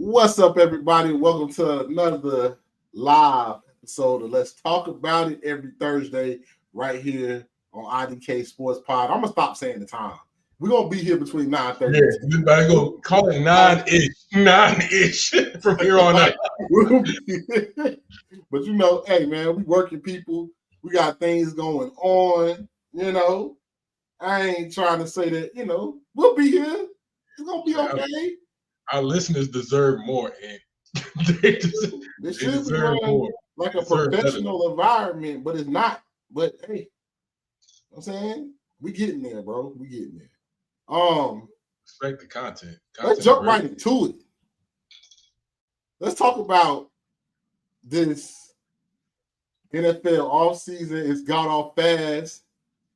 What's up, everybody? Welcome to another live episode of Let's Talk About It every Thursday right here on IDK Sports Pod. I'm going to stop saying the time. We're going to be here between 9:30. Yeah, you better go call it 9-ish from here on out. But you know, hey, man, we working people. We got things going on, you know. I ain't trying to say that, you know, we'll be here. It's going to be okay. Our listeners deserve more, and they should be running like a professional environment, but it's not. But hey, you know what I'm saying, we getting there, bro. We getting there. Respect the content. Let's jump right into it. Let's talk about this NFL offseason. It's got off fast.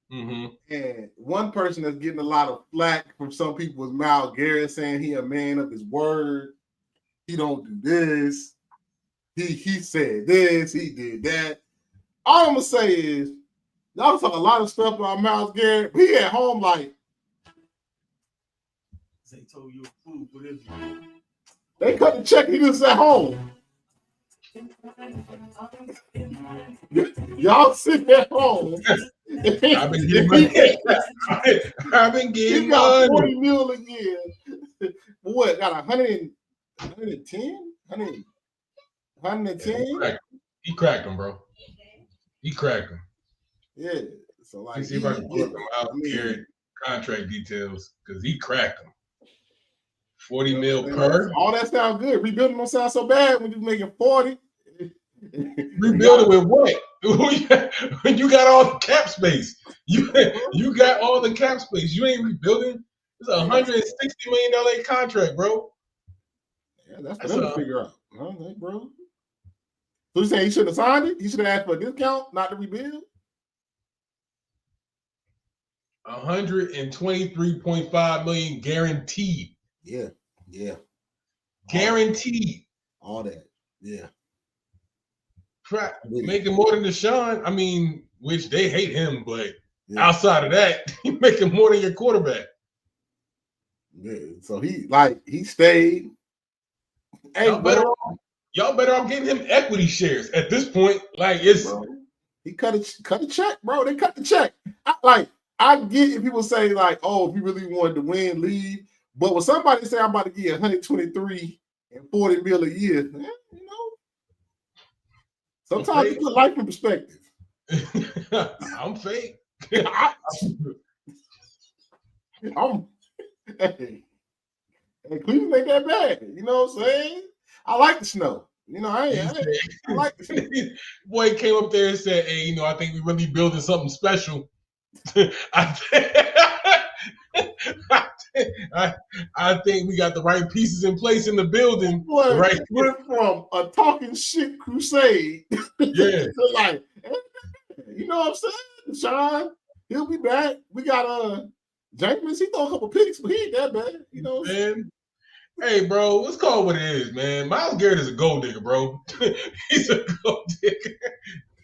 And one person that's getting a lot of flack from some people is Myles Garrett, saying he a man of his word. He don't do this. He said this. He did that. All I'm gonna say is y'all talk a lot of stuff about Myles Garrett. But he at home like they told you a fool for this. They cut the check. He just at home. Y'all sit at home. I've been getting money. I've been getting money. 40 mil a year. What? Got 110? 110? He cracked him, bro. He cracked him. Yeah. So like, see if I can pull up the Myles Garrett contract details because he cracked him. 40 mil per. All that sounds good. Rebuilding don't sound so bad when you're making 40. Rebuilding with what? When you got all the cap space. You got all the cap space. You ain't rebuilding. It's a $160 million contract, bro. Yeah, that's for them to figure out. Okay, bro. So you saying he should have signed it? He should have asked for a discount, not to rebuild? $123.5 million guaranteed. Yeah. Guaranteed. All that. Yeah. Making more than Deshaun. I mean, which they hate him, but outside of that, he's making more than your quarterback. Yeah. So he stayed. Hey, y'all better off getting him equity shares at this point. Like it's bro, he cut a check, bro. They cut the check. I get if people say like, oh, if you really wanted to win, leave. But when somebody say I'm about to get 123 and 40 mil a year, you know, sometimes you put life in perspective. I'm fake. Hey, Cleveland ain't that bad. You know what I'm saying? I like the snow. You know, I like the snow. Boy came up there and said, hey, you know, I think we're really building something special. I think we got the right pieces in place in the building. Boy, right, went from a talking shit crusade to like, you know what I'm saying? Sean, he'll be back. We got James. He throw a couple picks, but he ain't that bad. You know, man. Hey, bro, let's call it what it is, man. Myles Garrett is a gold digger, bro. He's a gold digger.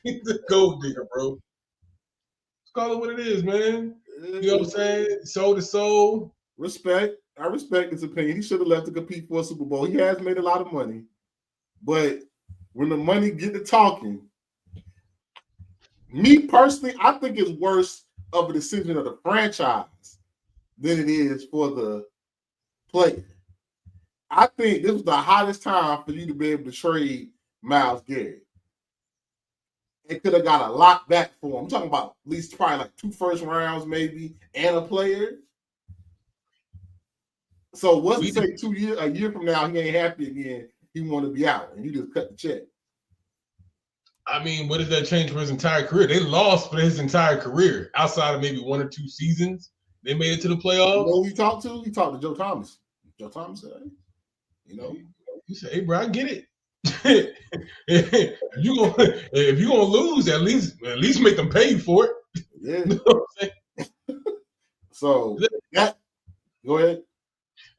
He's a gold digger, bro. Let's call it what it is, man. You know what I'm saying? Soul to soul. Respect. I respect his opinion. He should have left to compete for a Super Bowl. He has made a lot of money. But when the money get to talking, me personally, I think it's worse of a decision of the franchise than it is for the player. I think this was the hottest time for you to be able to trade Myles Garrett. It could have got a lot back for him. I'm talking about at least probably like 2 first rounds maybe and a player. So what's to say a year from now he ain't happy again, he want to be out and you just cut the check. I mean, what does that change for his entire career? They lost for his entire career outside of maybe 1 or 2 seasons. They made it to the playoffs. You know who he talked to? He talked to Joe Thomas. Joe Thomas said, hey, you know. He said, hey, bro, I get it. if you're gonna lose, at least make them pay you for it. Yeah. You know what I'm saying? So go ahead.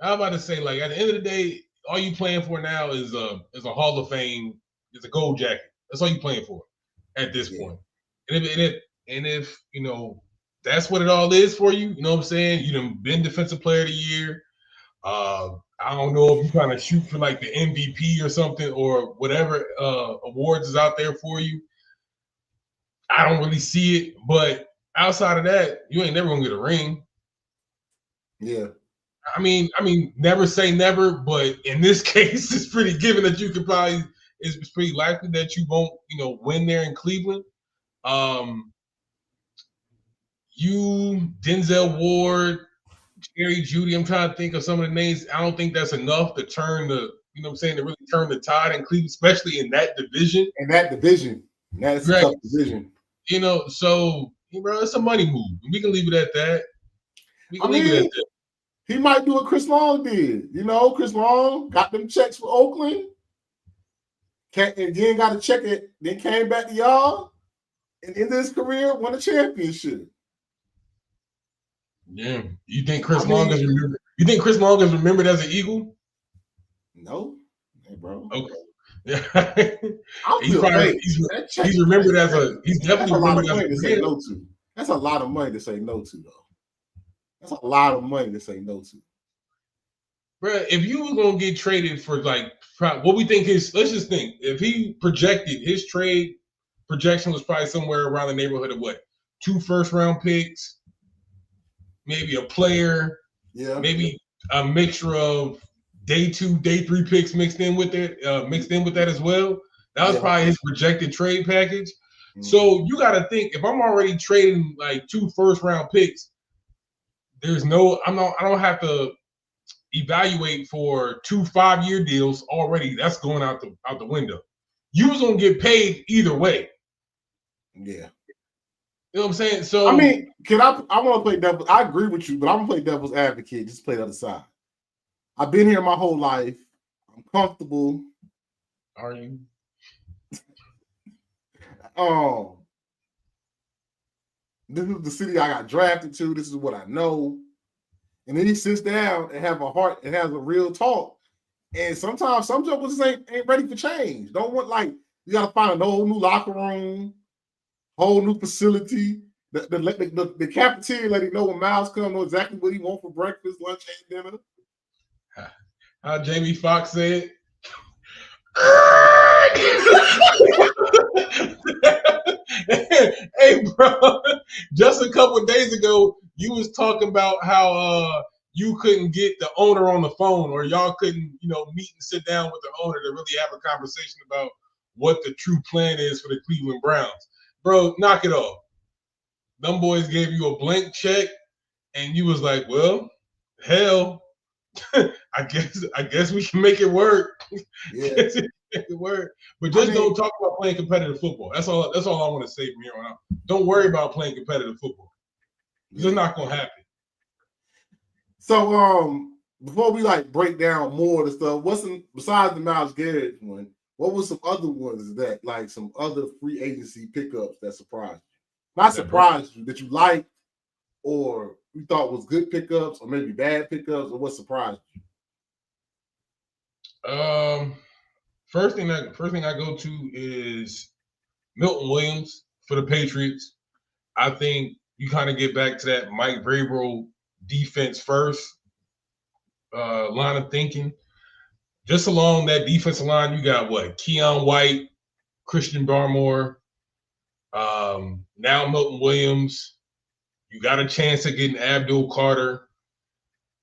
I'm about to say, like, at the end of the day, all you playing for now is a Hall of Fame, is a gold jacket. That's all you playing for at this point. And if you know that's what it all is for you, you know what I'm saying? You done been defensive player of the year. I don't know if you're trying to shoot for like the MVP or something or whatever awards is out there for you. I don't really see it, but outside of that, you ain't never gonna get a ring. Yeah. I mean, never say never, but in this case, it's pretty given that you could probably. It's pretty likely that you won't, win there in Cleveland. You, Denzel Ward, Jerry Judy. I'm trying to think of some of the names. I don't think that's enough to turn the, to really turn the tide in Cleveland, especially in that division. That's a tough division. So bro, it's a money move. We can leave it at that. He might do what Chris Long did. Chris Long got them checks for Oakland, and then got a check it, then came back to y'all, and ended his career, won a championship. Yeah. You think Chris Long is remembered? You think Chris Long is remembered as an Eagle? No, hey, bro. Okay. Yeah. He's remembered as a. He's definitely remembered as a say no to. That's a lot of money to say no to, though. That's a lot of money to say no to. Bro, if you were gonna get traded for what we think let's just think, if he projected his trade projection was probably somewhere around the neighborhood of what? 2 first-round picks, maybe a player, maybe a mixture of day 2, day 3 picks mixed in with that as well. That was probably his projected trade package. Mm-hmm. So you got to think, if I'm already trading like 2 first-round picks, I don't have to evaluate for 2 5-year deals already. That's going out the window. You was gonna get paid either way. Yeah. You know what I'm saying? So I mean, I want to play devil's. I agree with you, but I'm gonna play devil's advocate. Just play the other side. I've been here my whole life. I'm comfortable. Are you? This is the city I got drafted to. This is what I know. And then he sits down and have a heart and has a real talk. And sometimes some jokers ain't ready for change. Don't want you got to find a whole new locker room, whole new facility. The cafeteria let him know when Miles comes, know exactly what he wants for breakfast, lunch, and dinner. How Jamie Foxx said. Hey, bro, just a couple of days ago, you was talking about how you couldn't get the owner on the phone, or y'all couldn't, meet and sit down with the owner to really have a conversation about what the true plan is for the Cleveland Browns. Bro, knock it off. Them boys gave you a blank check, and you was like, well, hell, I guess we can make it work. Yeah. Make it work. But don't talk about playing competitive football. That's all I want to say from here on out. Don't worry about playing competitive football. It's not gonna happen. So before we break down more of the stuff, besides the Myles Garrett one, what was some other ones that some other free agency pickups that surprised you? Not surprised you, that you liked or you thought was good pickups or maybe bad pickups, or what surprised you? First thing I go to is Milton Williams for the Patriots. I think you kind of get back to that Mike Vrabel defense first line of thinking. Just along that defensive line, you got Keon White, Christian Barmore, now Milton Williams. You got a chance at getting Abdul Carter,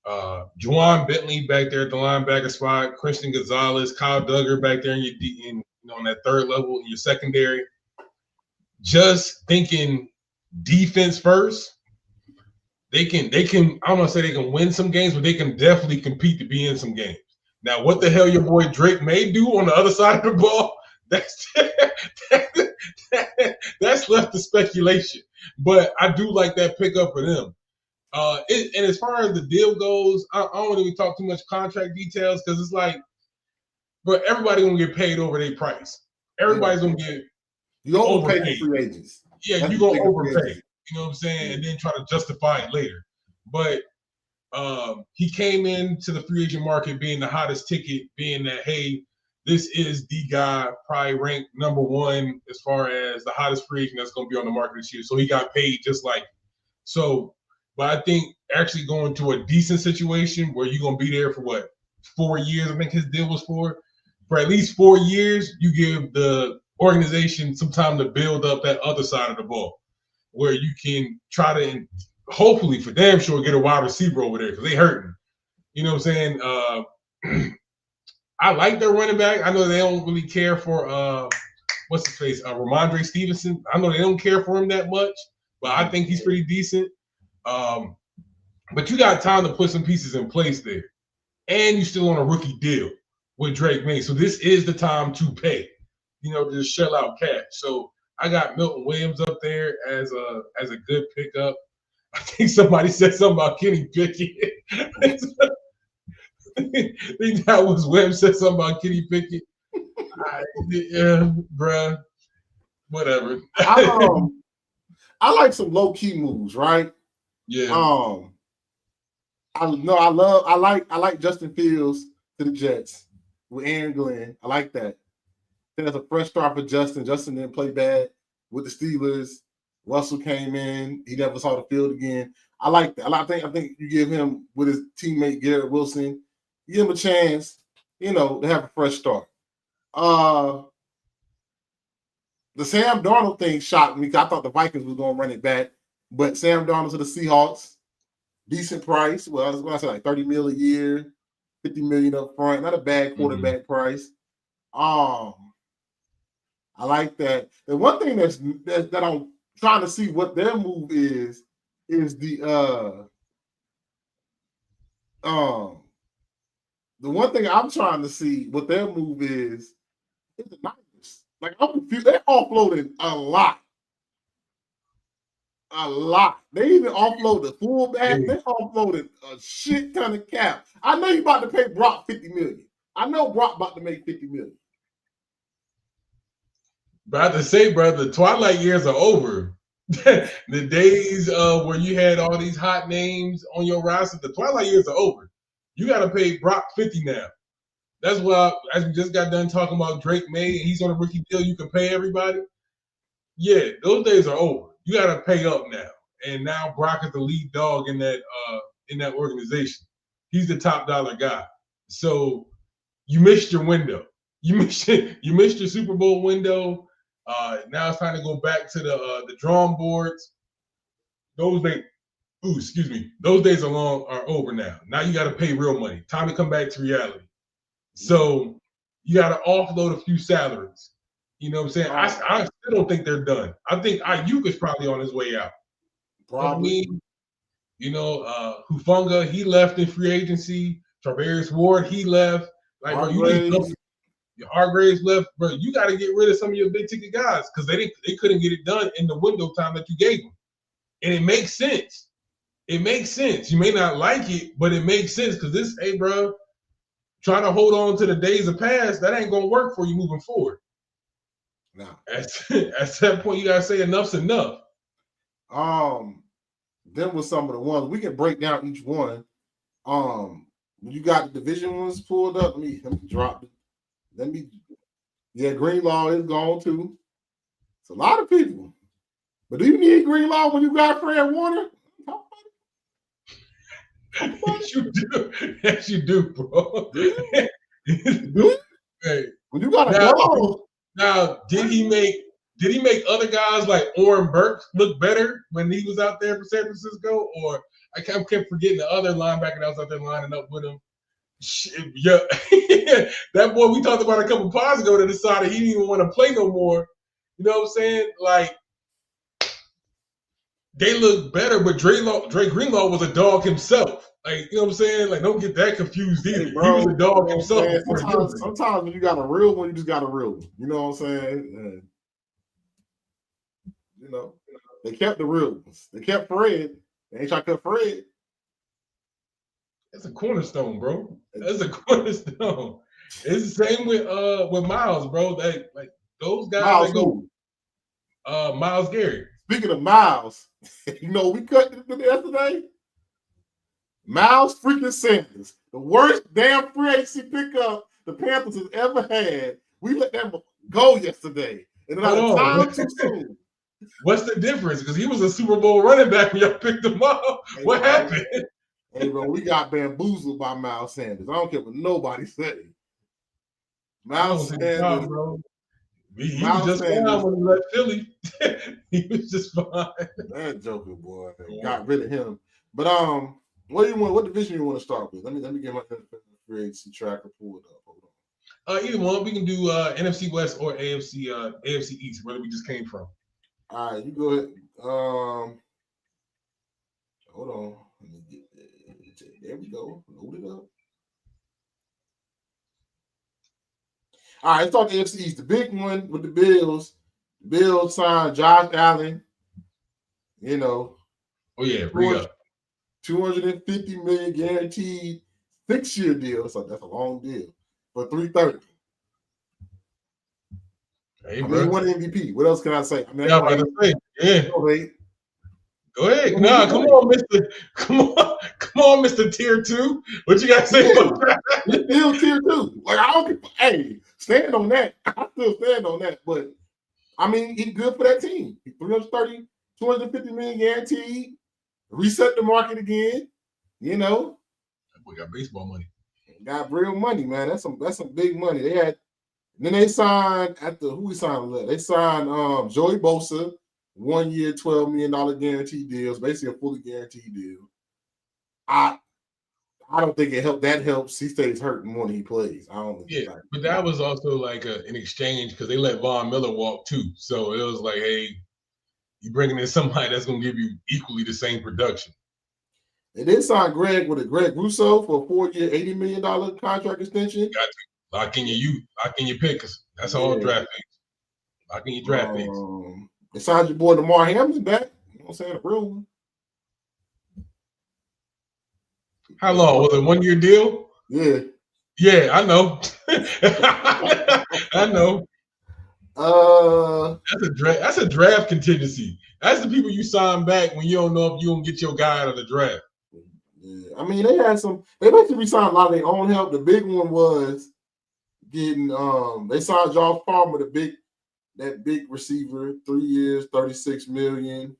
Juwan Bentley back there at the linebacker spot, Christian Gonzalez, Kyle Duggar back there on that third level in your secondary. Just thinking defense first. They can. I'm gonna say they can win some games, but they can definitely compete to be in some games. Now, what the hell your boy Drake may do on the other side of the ball, that's left to speculation. But I do like that pickup for them. And as far as the deal goes, I don't want to talk too much contract details because it's but everybody's gonna get paid over their price. Everybody's gonna get overpaid for free agents. Yeah, you're gonna overpay. You know what I'm saying? And then try to justify it later. But he came into the free agent market being the hottest ticket, being that, hey, this is the guy probably ranked number 1 as far as the hottest free agent that's going to be on the market this year. So he got paid just like. So But I think actually going to a decent situation where you're gonna be there for what 4 years. I think his deal was for at least 4 years. You give the organization some time to build up that other side of the ball, where you can try to hopefully for damn sure get a wide receiver over there because they hurting. You know what I'm saying? I like their running back. I know they don't really care for what's his face, Ramondre Stevenson. I know they don't care for him that much, but I think he's pretty decent. But you got time to put some pieces in place there, and you're still on a rookie deal with Drake May. So this is the time to pay, just shell out cash. So I got Milton Williams up there as a good pickup. I think somebody said something about Kenny Pickett. I think that was Webb said something about Kenny Pickett. Yeah, bruh. Whatever. I like some low key moves, right? Yeah. I like Justin Fields to the Jets with Aaron Glenn. I like that. Then there's a fresh start for Justin. Justin didn't play bad with the Steelers. Russell came in. He never saw the field again. I like that. I think you give him with his teammate Garrett Wilson, you give him a chance, to have a fresh start. The Sam Darnold thing shocked me because I thought the Vikings was going to run it back. But Sam Darnold to the Seahawks, decent price. Well, I was going to say like $30 million a year, $50 million up front. Not a bad quarterback price. I like that. The one thing that I'm trying to see what their move is the one thing I'm trying to see what their move is the Niners. Like I'm confused. They offloaded a lot. They even offloaded the fullback. They offloaded a shit ton of cap. I know you about to pay Brock $50 million. I know Brock about to make $50 million. About to say, brother, the twilight years are over. The days where you had all these hot names on your roster, the twilight years are over. You got to pay Brock $50 now. That's why, as we just got done talking about Drake May, and he's on a rookie deal, you can pay everybody. Yeah, those days are over. You got to pay up now. And now Brock is the lead dog in that organization. He's the top dollar guy. So you missed your window. You missed your Super Bowl window. Now it's time to go back to the drawing boards. Those days are over now. Now you got to pay real money. Time to come back to reality. So you got to offload a few salaries. You know what I'm saying? I still don't think they're done. I think Ayuk is probably on his way out. Probably. Hufanga, he left in free agency. Travarius Ward, he left. Like, bro, you need your Hargraves left, bro. You got to get rid of some of your big ticket guys because they couldn't get it done in the window time that you gave them. And it makes sense. It makes sense. You may not like it, but it makes sense because hey, bro, trying to hold on to the days of past, that ain't gonna work for you moving forward. No. At that point, you gotta say enough's enough. Then with some of the ones we can break down each one. You got the division ones pulled up. Let me drop it. Greenlaw is gone too. It's a lot of people. But do you need Greenlaw when you got Fred Warner? Yes, you do. Yes, you do, bro. Hey, when you got a goal. Now, did he make other guys like Oren Burks look better when he was out there for San Francisco? Or I kept forgetting the other linebacker that was out there lining up with him. Yeah, that boy we talked about a couple pods ago that decided he didn't even want to play no more. You know what I'm saying? Like, they look better, but Drake Greenlaw was a dog himself. Like, you know what I'm saying? Like, don't get that confused either. Hey, bro, he was a dog himself. Sometimes when you got a real one, you just got a real one. You know what I'm saying? They kept the real ones. They kept Fred. They ain't trying to cut Fred. That's a cornerstone, bro. That's a cornerstone. It's the same with Miles, bro. Like those guys Miles that go. Miles Garrett. Speaking of Miles, we cut it yesterday. Miles freaking Sanders, the worst damn free agency pickup the Panthers has ever had. We let them go yesterday, and not a time too soon. What's the difference? Because he was a Super Bowl running back when y'all picked him up. Hey, what happened? Hey, bro, we got bamboozled by Miles Sanders. I don't care what nobody say. Miles Sanders, bro. He was just fine when he left Philly. He was just fine. That joker boy got rid of him. But what do you want? What division you want to start with? Let me get my free agency tracker pulled up. Hold on. Either one. We can do NFC West or AFC East, where we just came from. All right, you go ahead. Hold on. Let me get there. We go. Load it up. All right, let's talk AFC East. The big one with the Bills. The Bills signed Josh Allen. You know. Oh yeah, bring up. $250 million guaranteed 6-year deal. So that's a long deal for $330. Hey, I mean, one MVP. What else can I say? I mean, yeah, I'm about to say, yeah. Go ahead. Nah, come on, Mr. Come on, Mr. Tier 2. What you got to say about that? He's still Tier 2. Like, I don't. Hey, stand on that. I still stand on that. But I mean, he's good for that team. $250 million guaranteed. Reset the market again. You know. That boy got baseball money. Got real money, man. That's some big money. Then they signed who we signed? They signed Joey Bosa. 1 year, $12 million guaranteed deals, basically a fully guaranteed deal. I don't think it helped. That helps. He stays hurt more than he plays. I don't. Yeah, but that was also like an exchange because they let Von Miller walk too. So it was like, hey, you bringing in somebody that's gonna give you equally the same production. They did sign Greg Rousseau for a 4-year, $80 million contract extension. Got to lock in your youth, lock in your pickers. That's all draft picks. Lock in your draft picks. They signed your boy Damar Hamlin back. You know what I'm saying? A real one. How long? Was it a 1-year deal? Yeah. Yeah, I know. I know. That's a draft contingency. That's the people you sign back when you don't know if you don't get your guy out of the draft. Yeah. I mean, they basically re-signed a lot of their own help. The big one was getting they signed Josh Palmer, that big receiver, 3 years, $36 million.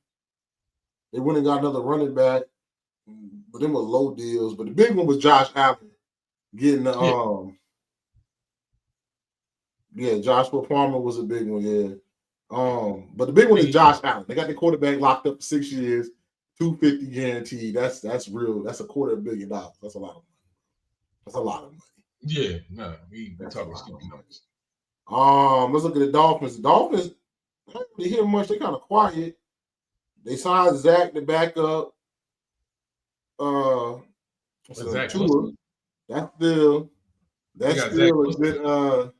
They went and got another running back, but them were low deals. But the big one was Josh Allen getting the Joshua Palmer was a big one, yeah. But the big one is Josh Allen. They got the quarterback locked up for 6 years, $250 guaranteed. That's real. That's $250 million. That's a lot of money. That's a lot of money. Yeah, no, we talking stupid numbers. Let's look at the Dolphins. The Dolphins, I don't really hear much. They kind of quiet. They signed Zach to back up. Tua. That's still a good.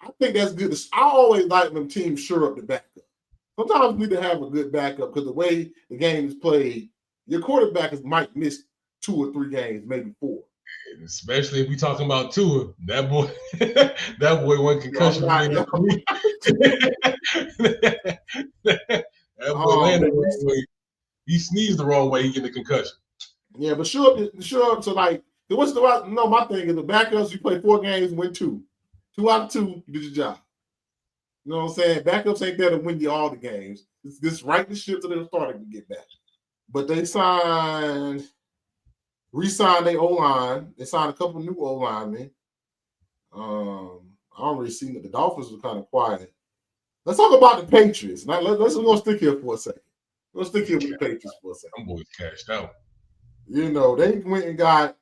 I think that's good. I always like when teams sure up the backup. Sometimes you need to have a good backup because the way the game is played, your quarterback might miss 2 or 3 games, maybe 4. Especially if we talking about Tua, that boy went concussion. That boy landed the wrong way. He sneezed the wrong way. He get the concussion. Yeah, but sure up to like my thing is the backups. You play 4 games, and win 2. 2 out of 2, you did your job. You know what I'm saying? Backups ain't there to win you all the games. It's just right the ship to the starter can get back. But they re-signed their O-line. They signed a couple new O-linemen. I don't really see that. The Dolphins were kind of quiet. Let's talk about the Patriots. Now, let's go stick here for a second. Let's stick here with the Patriots for a second. Them boys cashed out. You know, they went and got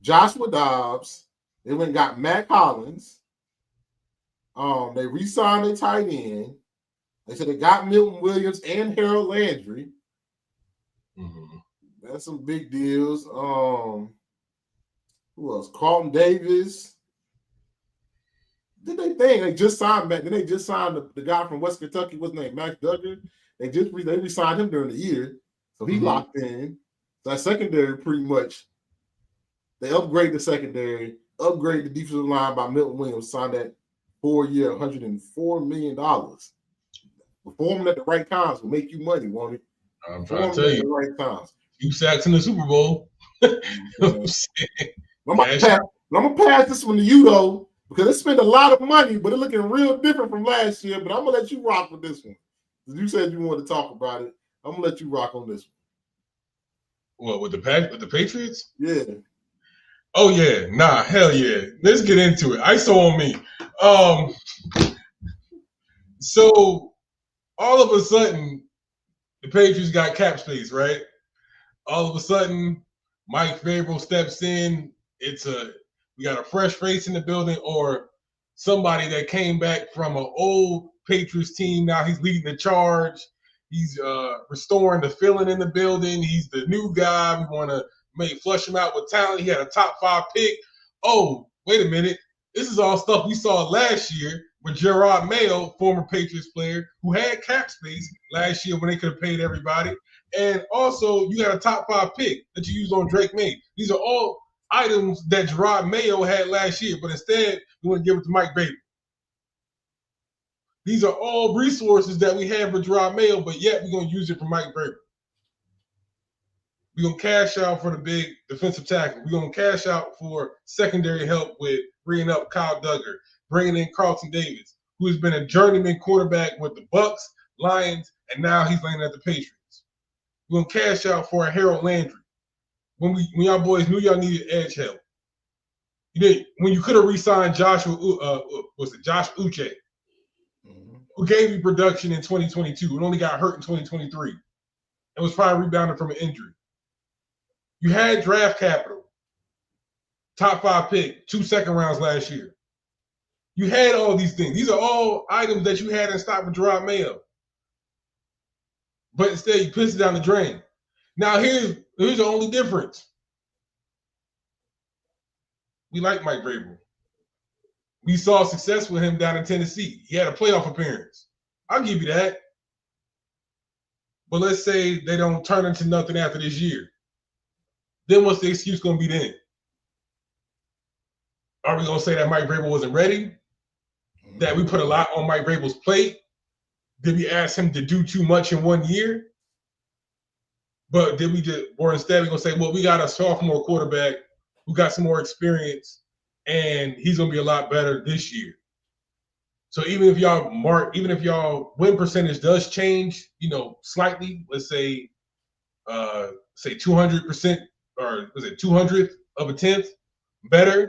Joshua Dobbs. They went and got Matt Collins. They re-signed their tight end. They said they got Milton Williams and Harold Landry. Mm-hmm. That's some big deals. Who else? Carlton Davis. They just signed back? Then they just signed the guy from West Kentucky. What's his name? Max Duggan. They re-signed him during the year, so he locked in. So that secondary pretty much. They upgrade the secondary, upgrade the defensive line by Milton Williams. Signed that 4-year, $104 million. Performing at the right times will make you money, won't it? I'm trying to tell you. At the right times. 2 sacks in the Super Bowl. I'm gonna pass this one to you though, because they spent a lot of money, but it's looking real different from last year. But I'm gonna let you rock with this one. You said you wanted to talk about it. I'm gonna let you rock on this one. What with the Patriots? Yeah. Oh yeah, nah, hell yeah. Let's get into it. ISO on me. So all of a sudden, the Patriots got cap space, right? All of a sudden, Mike Vrabel steps in. We got a fresh face in the building, or somebody that came back from an old Patriots team. Now he's leading the charge. He's restoring the feeling in the building. He's the new guy. We want to flush him out with talent. He had a top 5 pick. Oh, wait a minute. This is all stuff we saw last year with Gerard Mayo, former Patriots player, who had cap space last year when they could have paid everybody. And also, you got a top 5 pick that you used on Drake May. These are all items that Gerard Mayo had last year, but instead, we want to give it to Mike Vrabel. These are all resources that we have for Gerard Mayo, but yet we're going to use it for Mike Vrabel. We're going to cash out for the big defensive tackle. We're going to cash out for secondary help with bringing up Kyle Duggar, bringing in Carlton Davis, who has been a journeyman quarterback with the Bucks, Lions, and now he's landing at the Patriots. We're going to cash out for a Harold Landry. When y'all boys knew y'all needed edge help. When you could have re-signed Josh Uche, who gave you production in 2022 and only got hurt in 2023 and was probably rebounding from an injury. You had draft capital, top 5 pick, 2 second rounds last year. You had all these things. These are all items that you had in stock for Gerard Mayo. But instead, you pissed it down the drain. Now, here's the only difference. We like Mike Vrabel. We saw success with him down in Tennessee. He had a playoff appearance. I'll give you that. But let's say they don't turn into nothing after this year. Then what's the excuse going to be then? Are we going to say that Mike Vrabel wasn't ready? That we put a lot on Mike Vrabel's plate? Did we ask him to do too much in 1 year? But did we just, or instead we're going to say, well, we got a sophomore quarterback who got some more experience, and he's going to be a lot better this year. So even if y'all win percentage does change, slightly, let's say 200%, or was it 200th of a tenth better?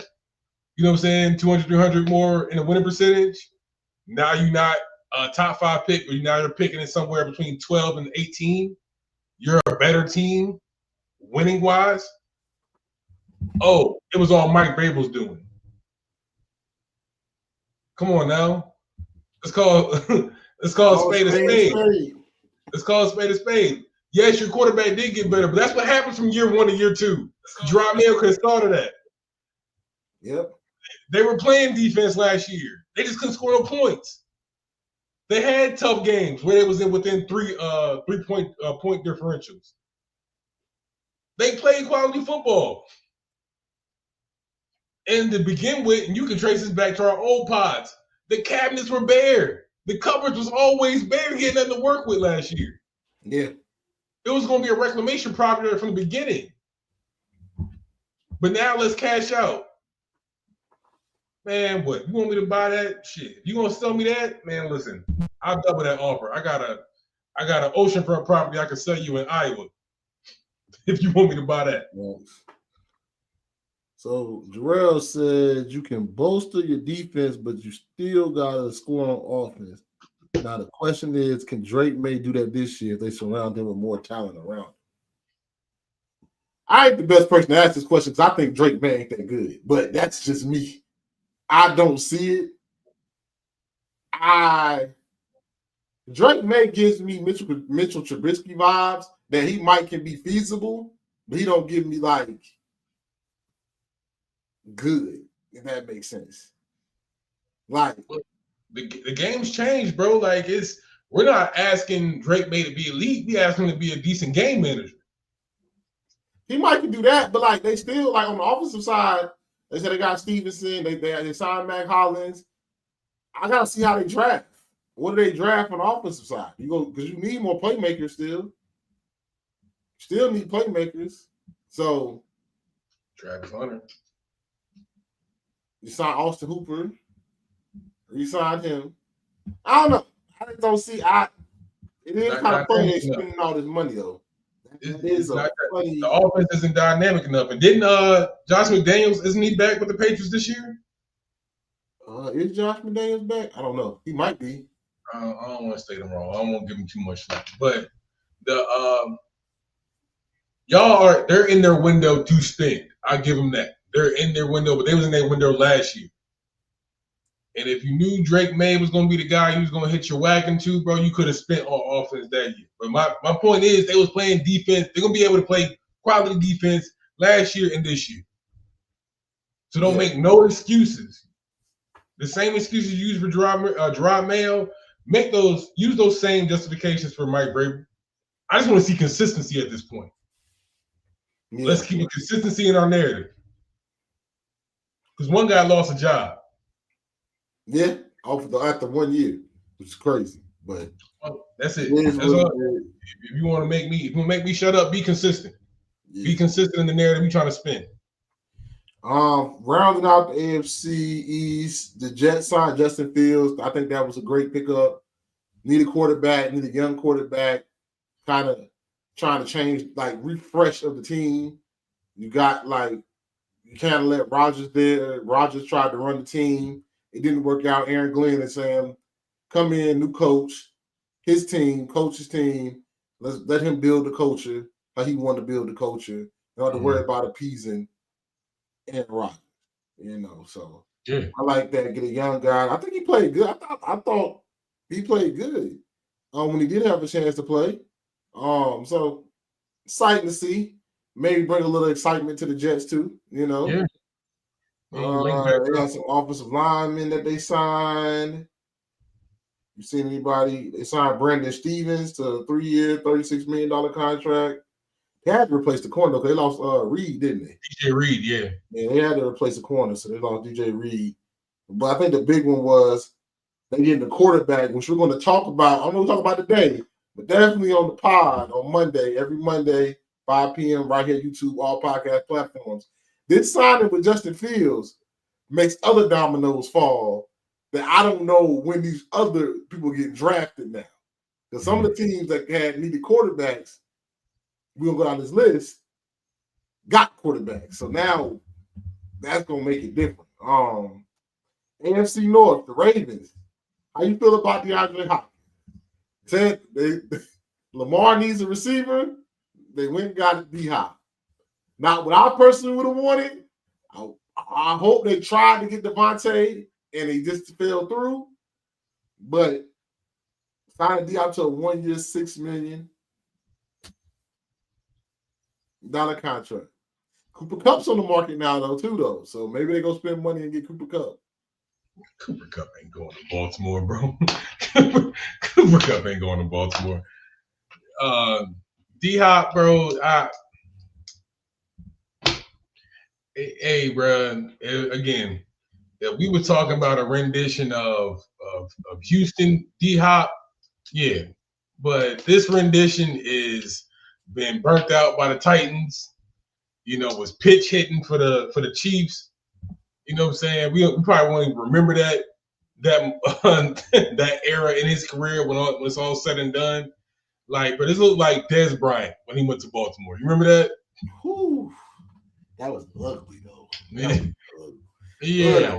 You know what I'm saying? 200, 300 more in a winning percentage. Now you're not a top 5 pick, but now you're picking it somewhere between 12 and 18. You're a better team, winning wise. Oh, it was all Mike Vrabel's doing. Come on now. Let's call a spade a spade. Let's call a spade a spade. Yes, your quarterback did get better, but that's what happens from year 1 to year 2. Gerard Mayo could have started that. Yep. They were playing defense last year. They just couldn't score no points. They had tough games where they was within 3-point point differentials. They played quality football. And to begin with, and you can trace this back to our old pods, the cabinets were bare. The cupboards was always bare. He had nothing to work with last year. Yeah. It was going to be a reclamation project from the beginning. But now let's cash out. Man, what? You want me to buy that? Shit. You going to sell me that? Man, listen, I'll double that offer. I got an oceanfront property I can sell you in Iowa if you want me to buy that. Yes. So Jarrell said you can bolster your defense, but you still got to score on offense. Now the question is, can Drake May do that this year if they surround him with more talent around him? I ain't the best person to ask this question because I think Drake May ain't that good, but that's just me. I don't see it. Drake May gives me Mitchell Trubisky vibes that he can be feasible, but he don't give me like good, if that makes sense. Like the game's changed, bro. Like we're not asking Drake May to be elite. We ask him to be a decent game manager. He might do that, but like they still like on the offensive side. They said they got Stevenson. They signed Mac Hollins. I gotta see how they draft. What do they draft on the offensive side? Because you need more playmakers still. Still need playmakers. So Travis Hunter. You signed Austin Hooper. You signed him. I don't know. I just don't see. It is kind of funny they spending all this money though. It's not funny. The offense isn't dynamic enough. And didn't Josh McDaniels, isn't he back with the Patriots this year? Is Josh McDaniels back? I don't know. He might be. I don't want to state him wrong. I don't want to give him too much slack. But the they're in their window to spend. I give them that. They're in their window, but they was in their window last year. And if you knew Drake May was going to be the guy you was going to hit your wagon to, bro, you could have spent on offense that year. But my point is, they was playing defense. They're going to be able to play quality defense last year and this year. So don't make no excuses. The same excuses you use for Gerard Mayo, use those same justifications for Mike Vrabel. I just want to see consistency at this point. Yeah. Let's keep consistency in our narrative. Because one guy lost a job. Yeah, after 1 year, which is crazy. But that's it. That's all. If you want to make me shut up, be consistent. Yeah. Be consistent in the narrative you're trying to spin. Rounding out the AFC East, the Jets signed Justin Fields. I think that was a great pickup. Need a quarterback, need a young quarterback, kind of trying to change, like refresh of the team. You got you can't let Rodgers there. Rodgers tried to run the team. It didn't work out. Aaron Glenn is saying, come in, new coach, his team, coach his team. Let him build the culture how he wanted to build the culture. Not to worry about appeasing Aaron Rodgers, so yeah. I like that. Get a young guy. I think he played good. I thought he played good when he did have a chance to play. So exciting to see. Maybe bring a little excitement to the Jets too. Yeah. They got some offensive linemen that they signed. You seen anybody? They signed Brandon Stevens to a 3-year, $36 million contract. They had to replace the corner because they lost Reed, didn't they? DJ Reed, yeah. Yeah, they had to replace the corner, so they lost DJ Reed. But I think the big one was they did the quarterback, which we're going to talk about. I don't know what we'll talk about today, but definitely on the pod on Monday, every Monday, 5 p.m. right here, YouTube, all podcast platforms. This signing with Justin Fields makes other dominoes fall that I don't know when these other people get drafted now. Because some of the teams that had needed quarterbacks, we're going to go down this list, got quarterbacks. So now that's going to make it different. AFC North, the Ravens. How you feel about DeAndre Hopkins? Said Lamar needs a receiver. They went and got D-Hop. Not what I personally would have wanted. I hope they tried to get Devontae and they just fell through. But signing D-Hop to a 1-year, $6 million contract. Cooper Kupp's on the market now, though. So maybe they go spend money and get Cooper Kupp. Cooper Kupp ain't going to Baltimore, bro. Cooper Kupp ain't going to Baltimore. D-Hop, bro. Hey, bro. Again, if we were talking about a rendition of Houston D-Hop, yeah. But this rendition is been burnt out by the Titans. Was pitch hitting for the Chiefs. You know what I'm saying? We probably won't even remember that that era in his career when it's all said and done. But this looked like Dez Bryant when he went to Baltimore. You remember that? Whew. That was ugly though. Yeah. It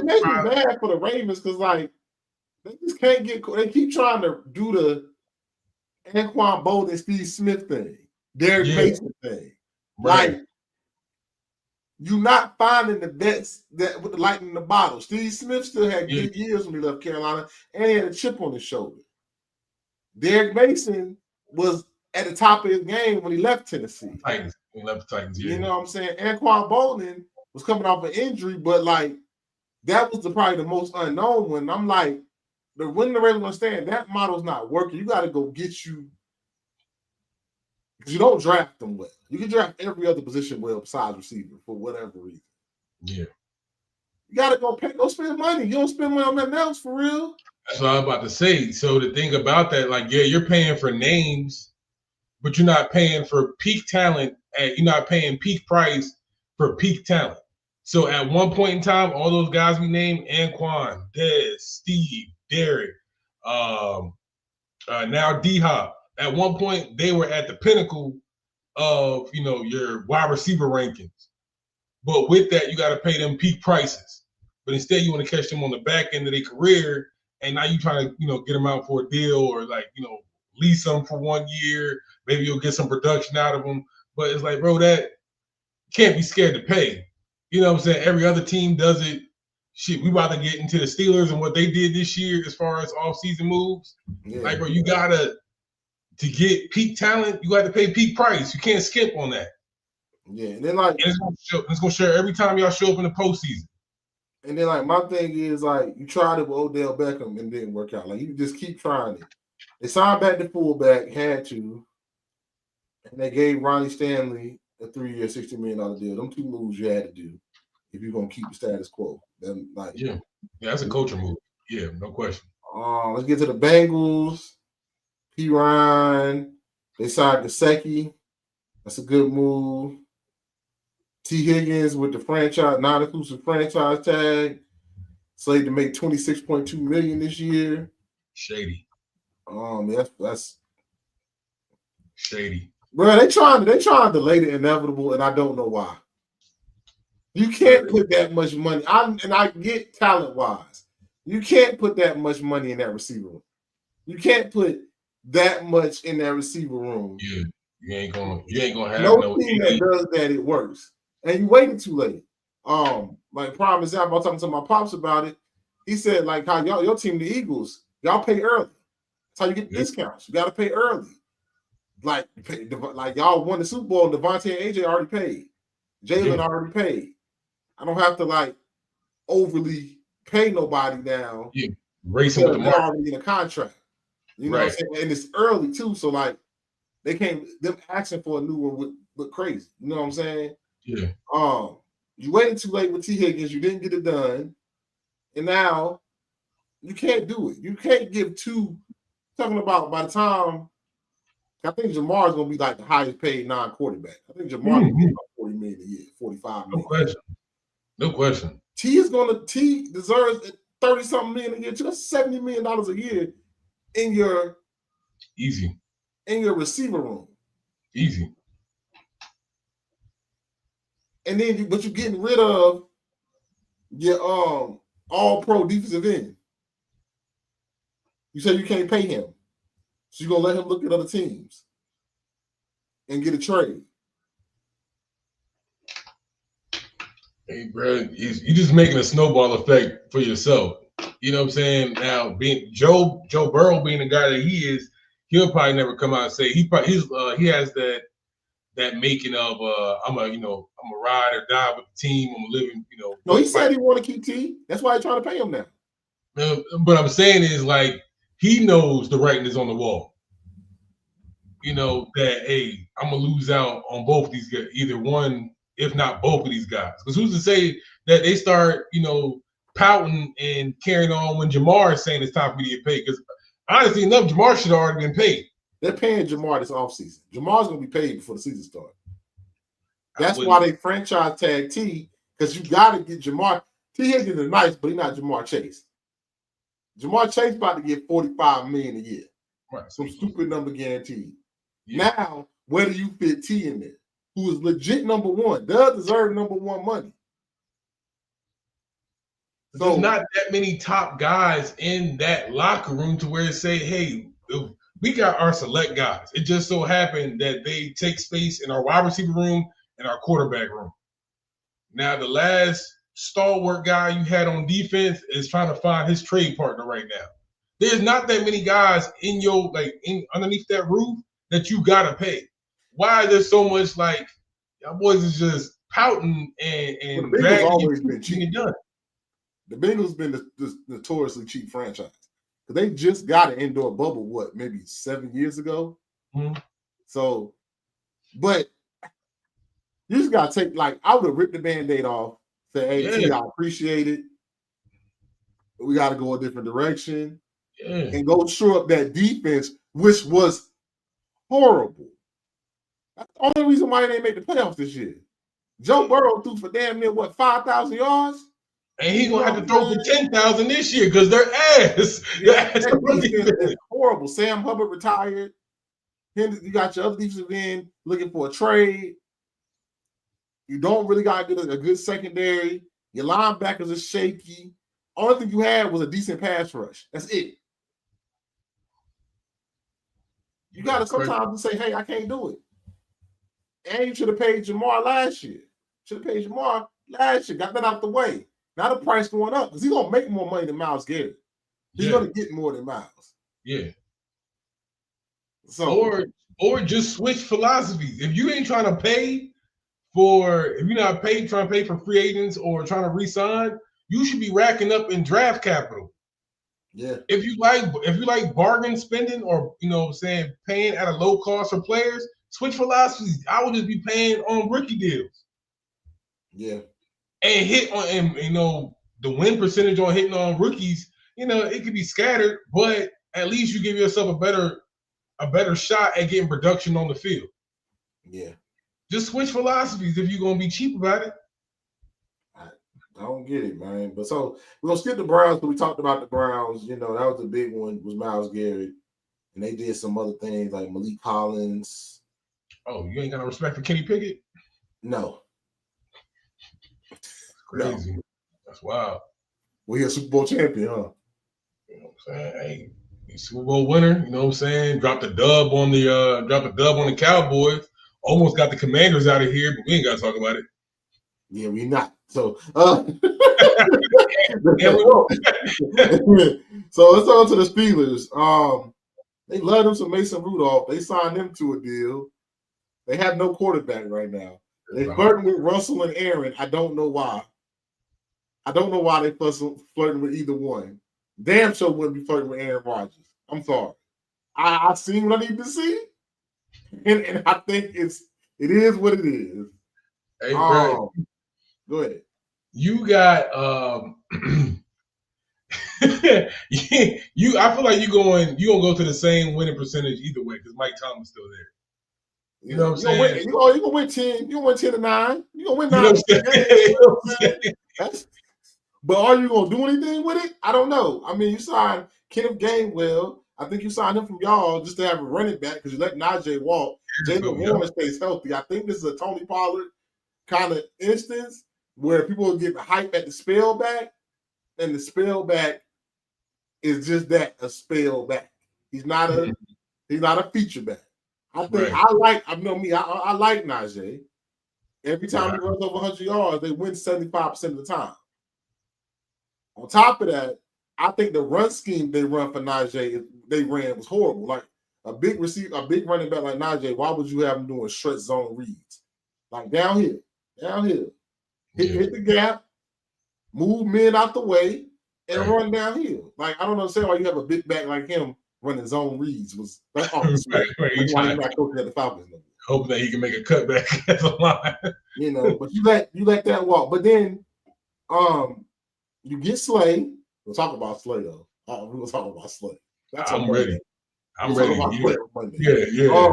makes me bad for the Ravens because they just can't get. They keep trying to do the Anquan Bolden, Steve Smith thing, Derek Mason thing. Right. You're not finding the best that with the lightning in the bottle. Steve Smith still had good years when he left Carolina, and he had a chip on his shoulder. Derek Mason was at the top of his game when he left Tennessee. Titans. He left the Titans, yeah. You know what I'm saying? Anquan Bolden was coming off an injury, but that was probably the most unknown one. I'm when the Ravens understand that model's not working, you got to go get you. Because you don't draft them well. You can draft every other position well besides receiver for whatever reason. Yeah. You got to go spend money. You don't spend money on nothing else for real. That's what I was about to say. So the thing about that, you're paying for names, but you're not paying for peak talent. And you're not paying peak price for peak talent. So at one point in time, all those guys we named, Anquan, Dez, Steve, Derek, Now D-Hop. At one point, they were at the pinnacle of your wide receiver rankings. But with that, you got to pay them peak prices. But instead, you want to catch them on the back end of their career, and now you trying to get them out for a deal or lease them for 1 year. Maybe you'll get some production out of them. But it's like, bro, that can't be scared to pay. You know what I'm saying? Every other team does it. Shit, we about to get into the Steelers and what they did this year as far as off-season moves. Yeah. Like, bro, you gotta to get peak talent, you got to pay peak price. You can't skip on that. Yeah, and then it's gonna show every time y'all show up in the postseason. And then my thing is you tried it with Odell Beckham and it didn't work out. You just keep trying it. They signed back the fullback, had to, and they gave Ronnie Stanley a 3-year, $60 million deal. Them two moves you had to do if you're gonna keep the status quo. Then yeah, that's a culture move. Yeah, no question. Let's get to the Bengals. P. Ryan. They signed Gesicki. That's a good move. T. Higgins with the non-inclusive franchise tag, slated to make $26.2 million this year. Shady. That's shady. Bro, they trying to delay the inevitable, and I don't know why. You can't put that much money. I get talent-wise. You can't put that much money in that receiver room. You can't put that much in that receiver room. Yeah, you ain't gonna have no team that does that. It works, and you waited too late. Prime example, I was talking to my pops about it. He said how your team, the Eagles, y'all pay early. That's how you get discounts. You got to pay early. Y'all won the Super Bowl. Devontae and AJ already paid. Jalen already paid. I don't have to overly pay nobody now. Yeah, racing with the market. They're already in a contract. You know what I'm saying? And it's early too, so they can't. Them asking for a new one would look crazy. You know what I'm saying? Yeah. You waited too late with T. Higgins. You didn't get it done, and now you can't do it. You can't give two. Talking about by the time. I think Jamar is going to be the highest paid non-quarterback. I think Jamar is about $40 million a year, $45 million. No question. T deserves $30-something million a year. That's $70 million a year in your receiver room. Easy. And then, but you're getting rid of your all-pro defensive end. You say you can't pay him. So you're going to let him look at other teams and get a trade. Hey, bro, you're just making a snowball effect for yourself. You know what I'm saying? Now, being Joe Burrow being the guy that he is, he'll probably never come out and say he has that making of I'm a ride or die with the team. I'm living, No, he said he want to keep T. That's why he's trying to pay him now. But I'm saying is he knows the writing is on the wall. That, hey, I'm going to lose out on both of these guys, either one, if not both of these guys. Because who's to say that they start, pouting and carrying on when Jamar is saying it's time for me to get paid? Because honestly enough, Jamar should have already been paid. They're paying Jamar this offseason. Jamar's going to be paid before the season starts. That's why they franchise tag T, because you got to get Jamar. T. Higgins is nice, but he's not Jamar Chase. Jamar Chase about to get $45 million a year. Right. Some stupid number guaranteed. Yeah. Now, where do you fit T in there? Who is legit number one? Does deserve number one money. So, there's not that many top guys in that locker room to where it say, hey, we got our select guys. It just so happened that they take space in our wide receiver room and our quarterback room. Now, the last stalwart guy you had on defense is trying to find his trade partner right now. There's not that many guys in your underneath that roof that you gotta pay. Why is there so much y'all boys is just pouting and the Bengals always been cheap. Done. The Bengals been the notoriously cheap franchise. They just got an indoor bubble, maybe 7 years ago? Mm-hmm. So, but you just got to take, I would have ripped the Band-Aid off, say, hey, T, I appreciate it. But we got to go a different direction. Yeah. And go shore up that defense, which was horrible. That's the only reason why they didn't make the playoffs this year. Joe Burrow threw for damn near, 5,000 yards? And he's gonna have to throw for 10,000 this year because they're ass. Yeah, that defense is horrible. Sam Hubbard retired. You got your other defensive end looking for a trade. You don't really got a good secondary. Your linebackers are shaky. Only thing you had was a decent pass rush. That's it. You got to sometimes say, hey, I can't do it. And you should have paid Jamar last year. Should have paid Jamar last year. Got that out the way. Now the price going up because he's going to make more money than Myles Garrett. He's going to get more than Myles. Yeah. So, or just switch philosophies. If you ain't trying to pay if you're not trying to pay for free agents or trying to re-sign, you should be racking up in draft capital. Yeah. If you like bargain spending or paying at a low cost for players, switch philosophies. I would just be paying on rookie deals. Yeah. And hit on the win percentage on hitting on rookies, it could be scattered, but at least you give yourself a better shot at getting production on the field. Yeah. Just switch philosophies if you're gonna be cheap about it. I don't get it, man. But so we're gonna skip the Browns because we talked about the Browns. That was the big one, was Myles Garrett. And they did some other things like Malik Collins. Oh, you ain't got no respect for Kenny Pickett? No. Crazy. No. That's wild. Well, he's a Super Bowl champion, huh? You know what I'm saying? Hey, he's Super Bowl winner, you know what I'm saying? Dropped a dub on the Cowboys. Almost got the Commanders out of here, but we ain't got to talk about it. Yeah, we're not. So, yeah, we won't. So let's talk to the Steelers. They love them some Mason Rudolph. They signed him to a deal. They have no quarterback right now. They flirting with Russell and Aaron. I don't know why. I don't know why they flirting with either one. Damn sure wouldn't be flirting with Aaron Rodgers. I'm sorry. I seen what I need to see. And I think it is what it is. Hey, bro. Go ahead. You got I feel like you're gonna go to the same winning percentage either way because Mike Thomas is still there. You know what I'm saying? You're gonna win 10. You're gonna win 10-9. You're gonna win 9. But are you gonna do anything with it? I don't know. I mean, you signed Kenneth Gainwell. I think you signed him from y'all just to have a running back because you let Najee walk. Jalen Warren stays healthy. I think this is a Tony Pollard kind of instance where people will get hype at the spell back, and the spell back is just that, a spell back. He's not a feature back. I think I like Najee. Every time he runs over 100 yards, they win 75% of the time. On top of that, I think the run scheme they run for Najee, they ran was horrible. Like a big running back like Najee, why would you have him doing stretch zone reads? Like downhill. Hit the gap, move men out the way, and run downhill. Like, I don't understand why you have a big back like him running zone reads. That's why he's not coaching at the Falcons. Hoping that he can make a cutback at the line. But you let that walk. But then you get Slay. We'll talk about Slay though. We'll talk about Slay. I'm ready. I'm ready. Yeah.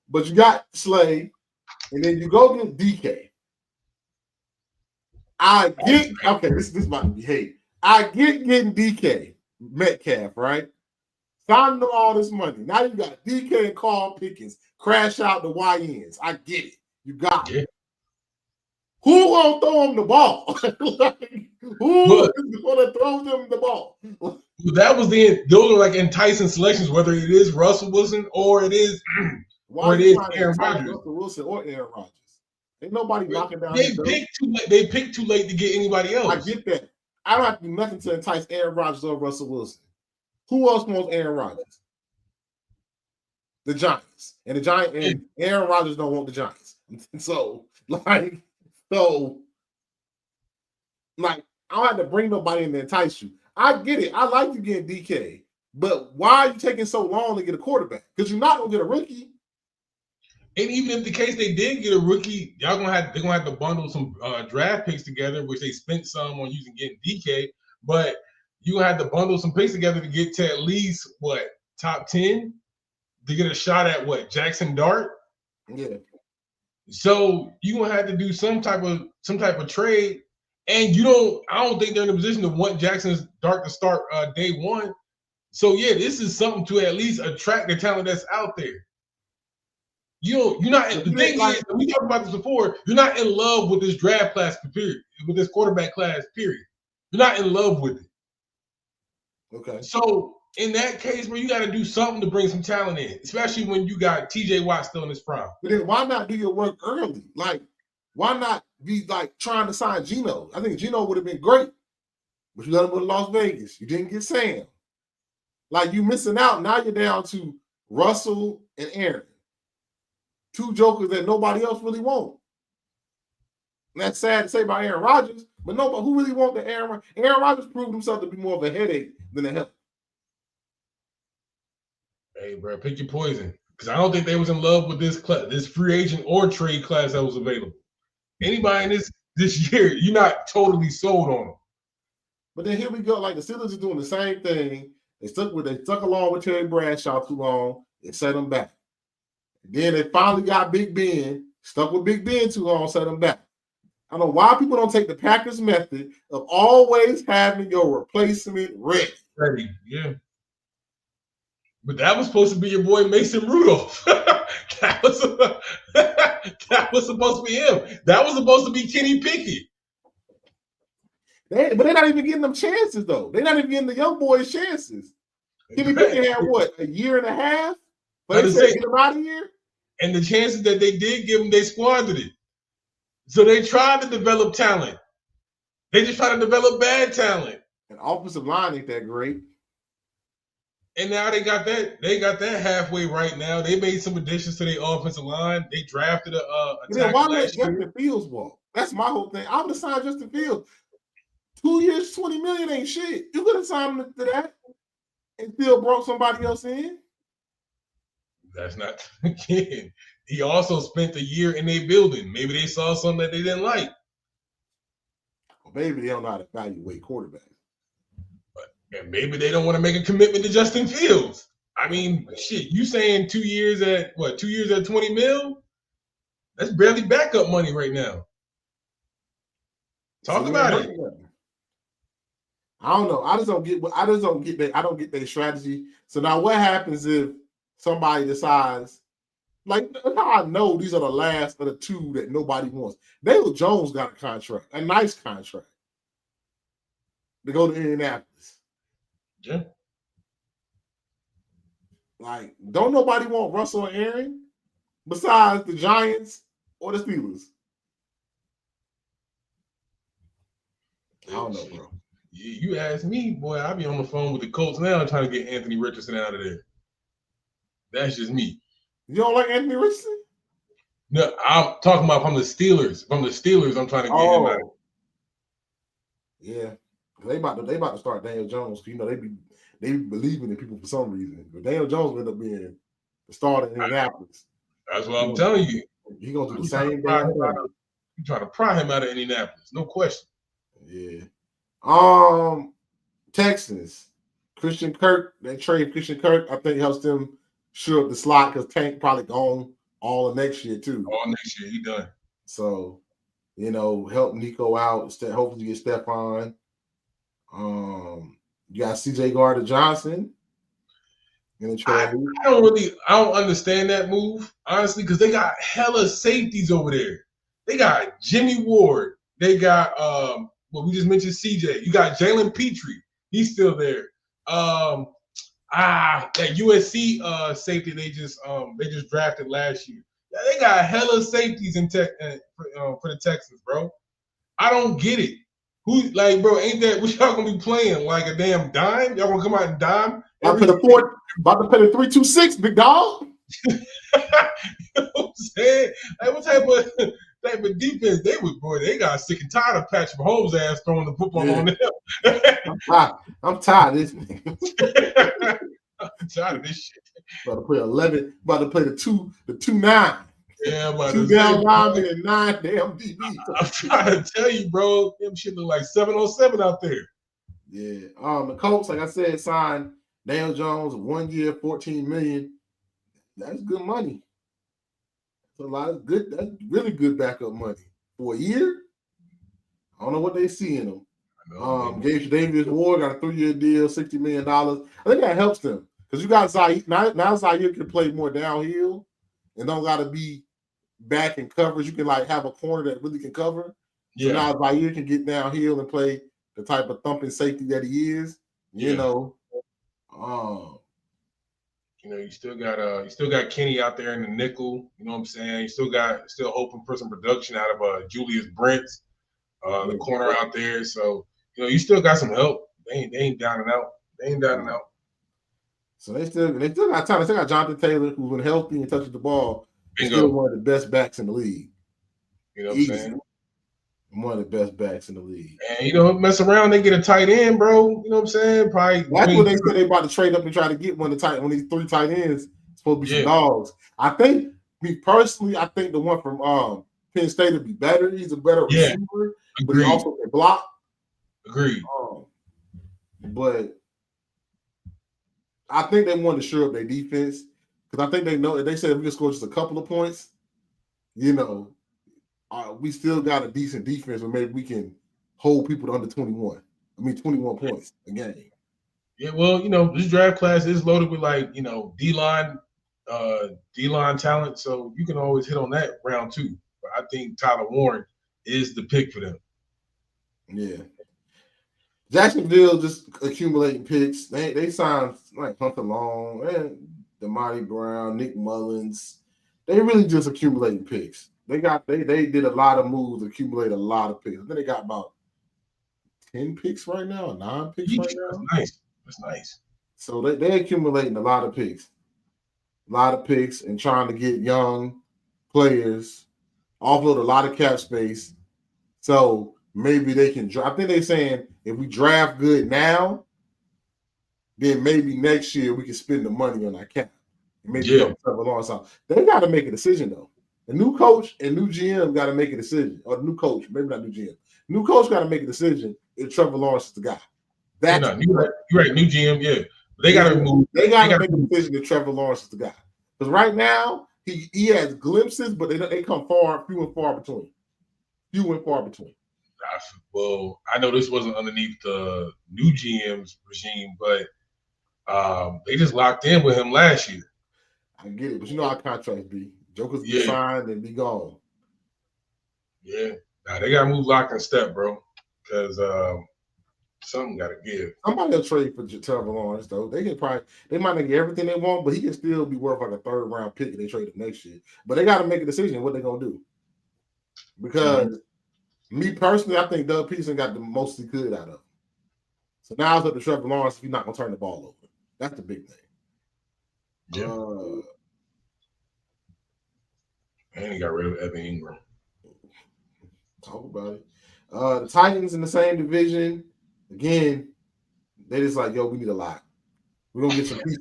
But you got Slay, and then you go get DK. This might be hate. I get getting DK Metcalf, right? Signing them all this money. Now you got DK and Carl Pickens crash out the YNs. I get it. You got it. Who gonna throw him the ball? Who is gonna throw them the ball? Those are like enticing selections, whether it is Russell Wilson or it is Aaron Rodgers. Russell Wilson or Aaron Rodgers. Ain't nobody knocking down. They picked too late to get anybody else. I get that. I don't have to do nothing to entice Aaron Rodgers or Russell Wilson. Who else wants Aaron Rodgers? The Giants. And Aaron Rodgers don't want the Giants. So I don't have to bring nobody in to entice you. I get it. I like you getting DK. But why are you taking so long to get a quarterback? Because you're not gonna get a rookie. And even if the case they did get a rookie, they're gonna have to bundle some draft picks together, which they spent some on getting DK. But you gonna have to bundle some picks together to get to at least top 10 to get a shot at Jackson Dart. Yeah. So you gonna have to do some type of trade, And I don't think they're in a position to want Jackson Dart to start day one. So yeah, this is something to at least attract the talent that's out there. You're not. The thing is, we talked about this before. You're not in love with this draft class, period. With this quarterback class, period. You're not in love with it. Okay. So in that case, bro, you got to do something to bring some talent in, especially when you got T.J. Watt still in his prime. But then why not do your work early? Like, why not be like trying to sign Geno? I think Geno would have been great, but you let him go to Las Vegas. You didn't get Sam. Like, you missing out. Now you're down to Russell and Aaron. Two jokers that nobody else really wants. And that's sad to say about Aaron Rodgers, but nobody who really wants the Aaron Rodgers proved himself to be more of a headache than a help. Hey, bro, pick your poison. Because I don't think they was in love with this free agent or trade class that was available. Anybody in this year, you're not totally sold on them. But then here we go. Like, the Steelers are doing the same thing. They stuck along with Terry Bradshaw too long. They set him back. And then they finally got Big Ben, stuck with Big Ben too long, set him back. I don't know why people don't take the Packers method of always having your replacement ready. Ready, yeah. But that was supposed to be your boy Mason Rudolph. that was supposed to be him. That was supposed to be Kenny Pickett. But they're not even getting them chances, though. They're not even getting the young boys chances. Kenny Pickett had what, a year and a half? But they said get him out of here? And the chances that they did give him, they squandered it. So they tried to develop talent. They just tried to develop bad talent. And offensive line ain't that great. And now they got that halfway right now. They made some additions to their offensive line. They drafted a tackle why let last year. Justin Fields walk? That's my whole thing. I would have signed Justin Fields. 2 years, $20 million ain't shit. You could have signed him to that and still brought somebody else in. That's not again. He also spent a year in a building. Maybe they saw something that they didn't like. Well, maybe they don't know how to evaluate quarterbacks. And maybe they don't want to make a commitment to Justin Fields. I mean, shit, you saying 2 years at what? 2 years at $20 million? That's barely backup money right now. Talk about it. I don't know. I don't get their strategy. So now what happens if somebody decides, like, how I know these are the last of the two that nobody wants? Daniel Jones got a contract, a nice contract, to go to Indianapolis. Yeah. Like, don't nobody want Russell and Aaron besides the Giants or the Steelers? I don't know, bro. You ask me, boy, I'll be on the phone with the Colts now trying to get Anthony Richardson out of there. That's just me. You don't like Anthony Richardson? No, I'm talking about from the Steelers. From the Steelers, I'm trying to get him out. Yeah. They about to start Daniel Jones. You know, they be believing in people for some reason. But Daniel Jones ended up being the starter in Indianapolis. That's what I'm telling you. He's gonna do the same damn thing. You trying to pry him out of Indianapolis, no question. Yeah. Texans, Christian Kirk. They trade Christian Kirk. I think helps them shore up the slot because Tank probably gone all of next year too. All next year, he done. So, you know, help Nico out. Hopefully get Stephon. You got CJ Gardner-Johnson in the trade. I don't understand that move, honestly, because they got hella safeties over there. They got Jimmy Ward. They got we just mentioned CJ. You got Jalen Petrie. He's still there. That USC safety they just drafted last year. They got hella safeties for the Texans, bro. I don't get it. Who, like, bro, ain't that what y'all gonna be playing? Like a damn dime? Y'all gonna come out and dime? About to put a 3-2-6, big dog. You know what I'm saying? Like, what type of defense they got sick and tired of Patrick Mahomes' ass throwing the football on them. I'm tired of this nigga. I'm tired of this shit. About to play 11, about to play the 2-9. Yeah, but 2 down linemen and 9 damn DB. I'm trying to tell you, bro, them shit look like 707 out there. Yeah. The Colts, like I said, signed Daniel Jones 1 year, $14 million. That's good money. That's a lot of good. That's really good backup money for a year. I don't know what they see in him. Gage Davis Ward got a 3-year deal, $60 million. I think that helps them because you got Zaire. Now Zaire can play more downhill and don't got to be back in coverage. You can like have a corner that really can cover. So now Zaire can get downhill and play the type of thumping safety that he is. You know. You still got Kenny out there in the nickel. You know what I'm saying? You still hoping for some production out of Julius Brent, the corner out there. So you still got some help. They ain't down and out. So they still got time. They still got Jonathan Taylor, who's when healthy and touches the ball, still one of the best backs in the league. You know what I'm saying? One of the best backs in the league. And mess around, they get a tight end, bro. You know what I'm saying? Probably. That's what they said they about to trade up and try to get one of these 3 tight ends. Supposed to be some dogs. I think, me personally, I think the one from Penn State would be better. He's a better receiver, but he also can block. Agreed. But I think they want to shore up their defense because I think they know if they said if we can score just a couple of points, we still got a decent defense, but maybe we can hold people to under 21. 21 points a game. Yeah, well, this draft class is loaded with D-line talent, so you can always hit on that round 2. But I think Tyler Warren is the pick for them. Yeah. Jacksonville just accumulating picks. They signed like Hunter Long and Damari Brown, Nick Mullins. They really just accumulating picks. They did a lot of moves, accumulate a lot of picks. I think they got about 10 picks right now, 9 picks right now. That's nice. So they're accumulating a lot of picks. And trying to get young players, offload a lot of cap space. So maybe they can I think they're saying if we draft good now, then maybe next year we can spend the money on our cap. Maybe Trevor Lawrence out. They got to make a decision though. The new coach and new GM got to make a decision. Or the new coach, maybe not new GM. New coach got to make a decision if Trevor Lawrence is the guy. You're right. New GM, yeah. They got to move. They got to make a decision if Trevor Lawrence is the guy. Because right now he has glimpses, but they come few and far between. Well, I know this wasn't underneath the new GM's regime, but they just locked in with him last year. I get it, but you know how contracts be. Jokers be signed and be gone. Yeah. Now they gotta move lock and step, bro. Because something gotta give. Somebody will trade for Trevor Lawrence, though. They might not get everything they want, but he can still be worth like a 3rd round pick if they trade him next year. But they gotta make a decision what they're gonna do. Because me personally, I think Doug Peterson got the most he could out of him. So now it's up to Trevor Lawrence if he's not gonna turn the ball over. That's the big thing. Yeah. And he got rid of Evan Ingram. Talk about it. The Titans in the same division. Again, they just like, we need a lot. We're gonna get some pieces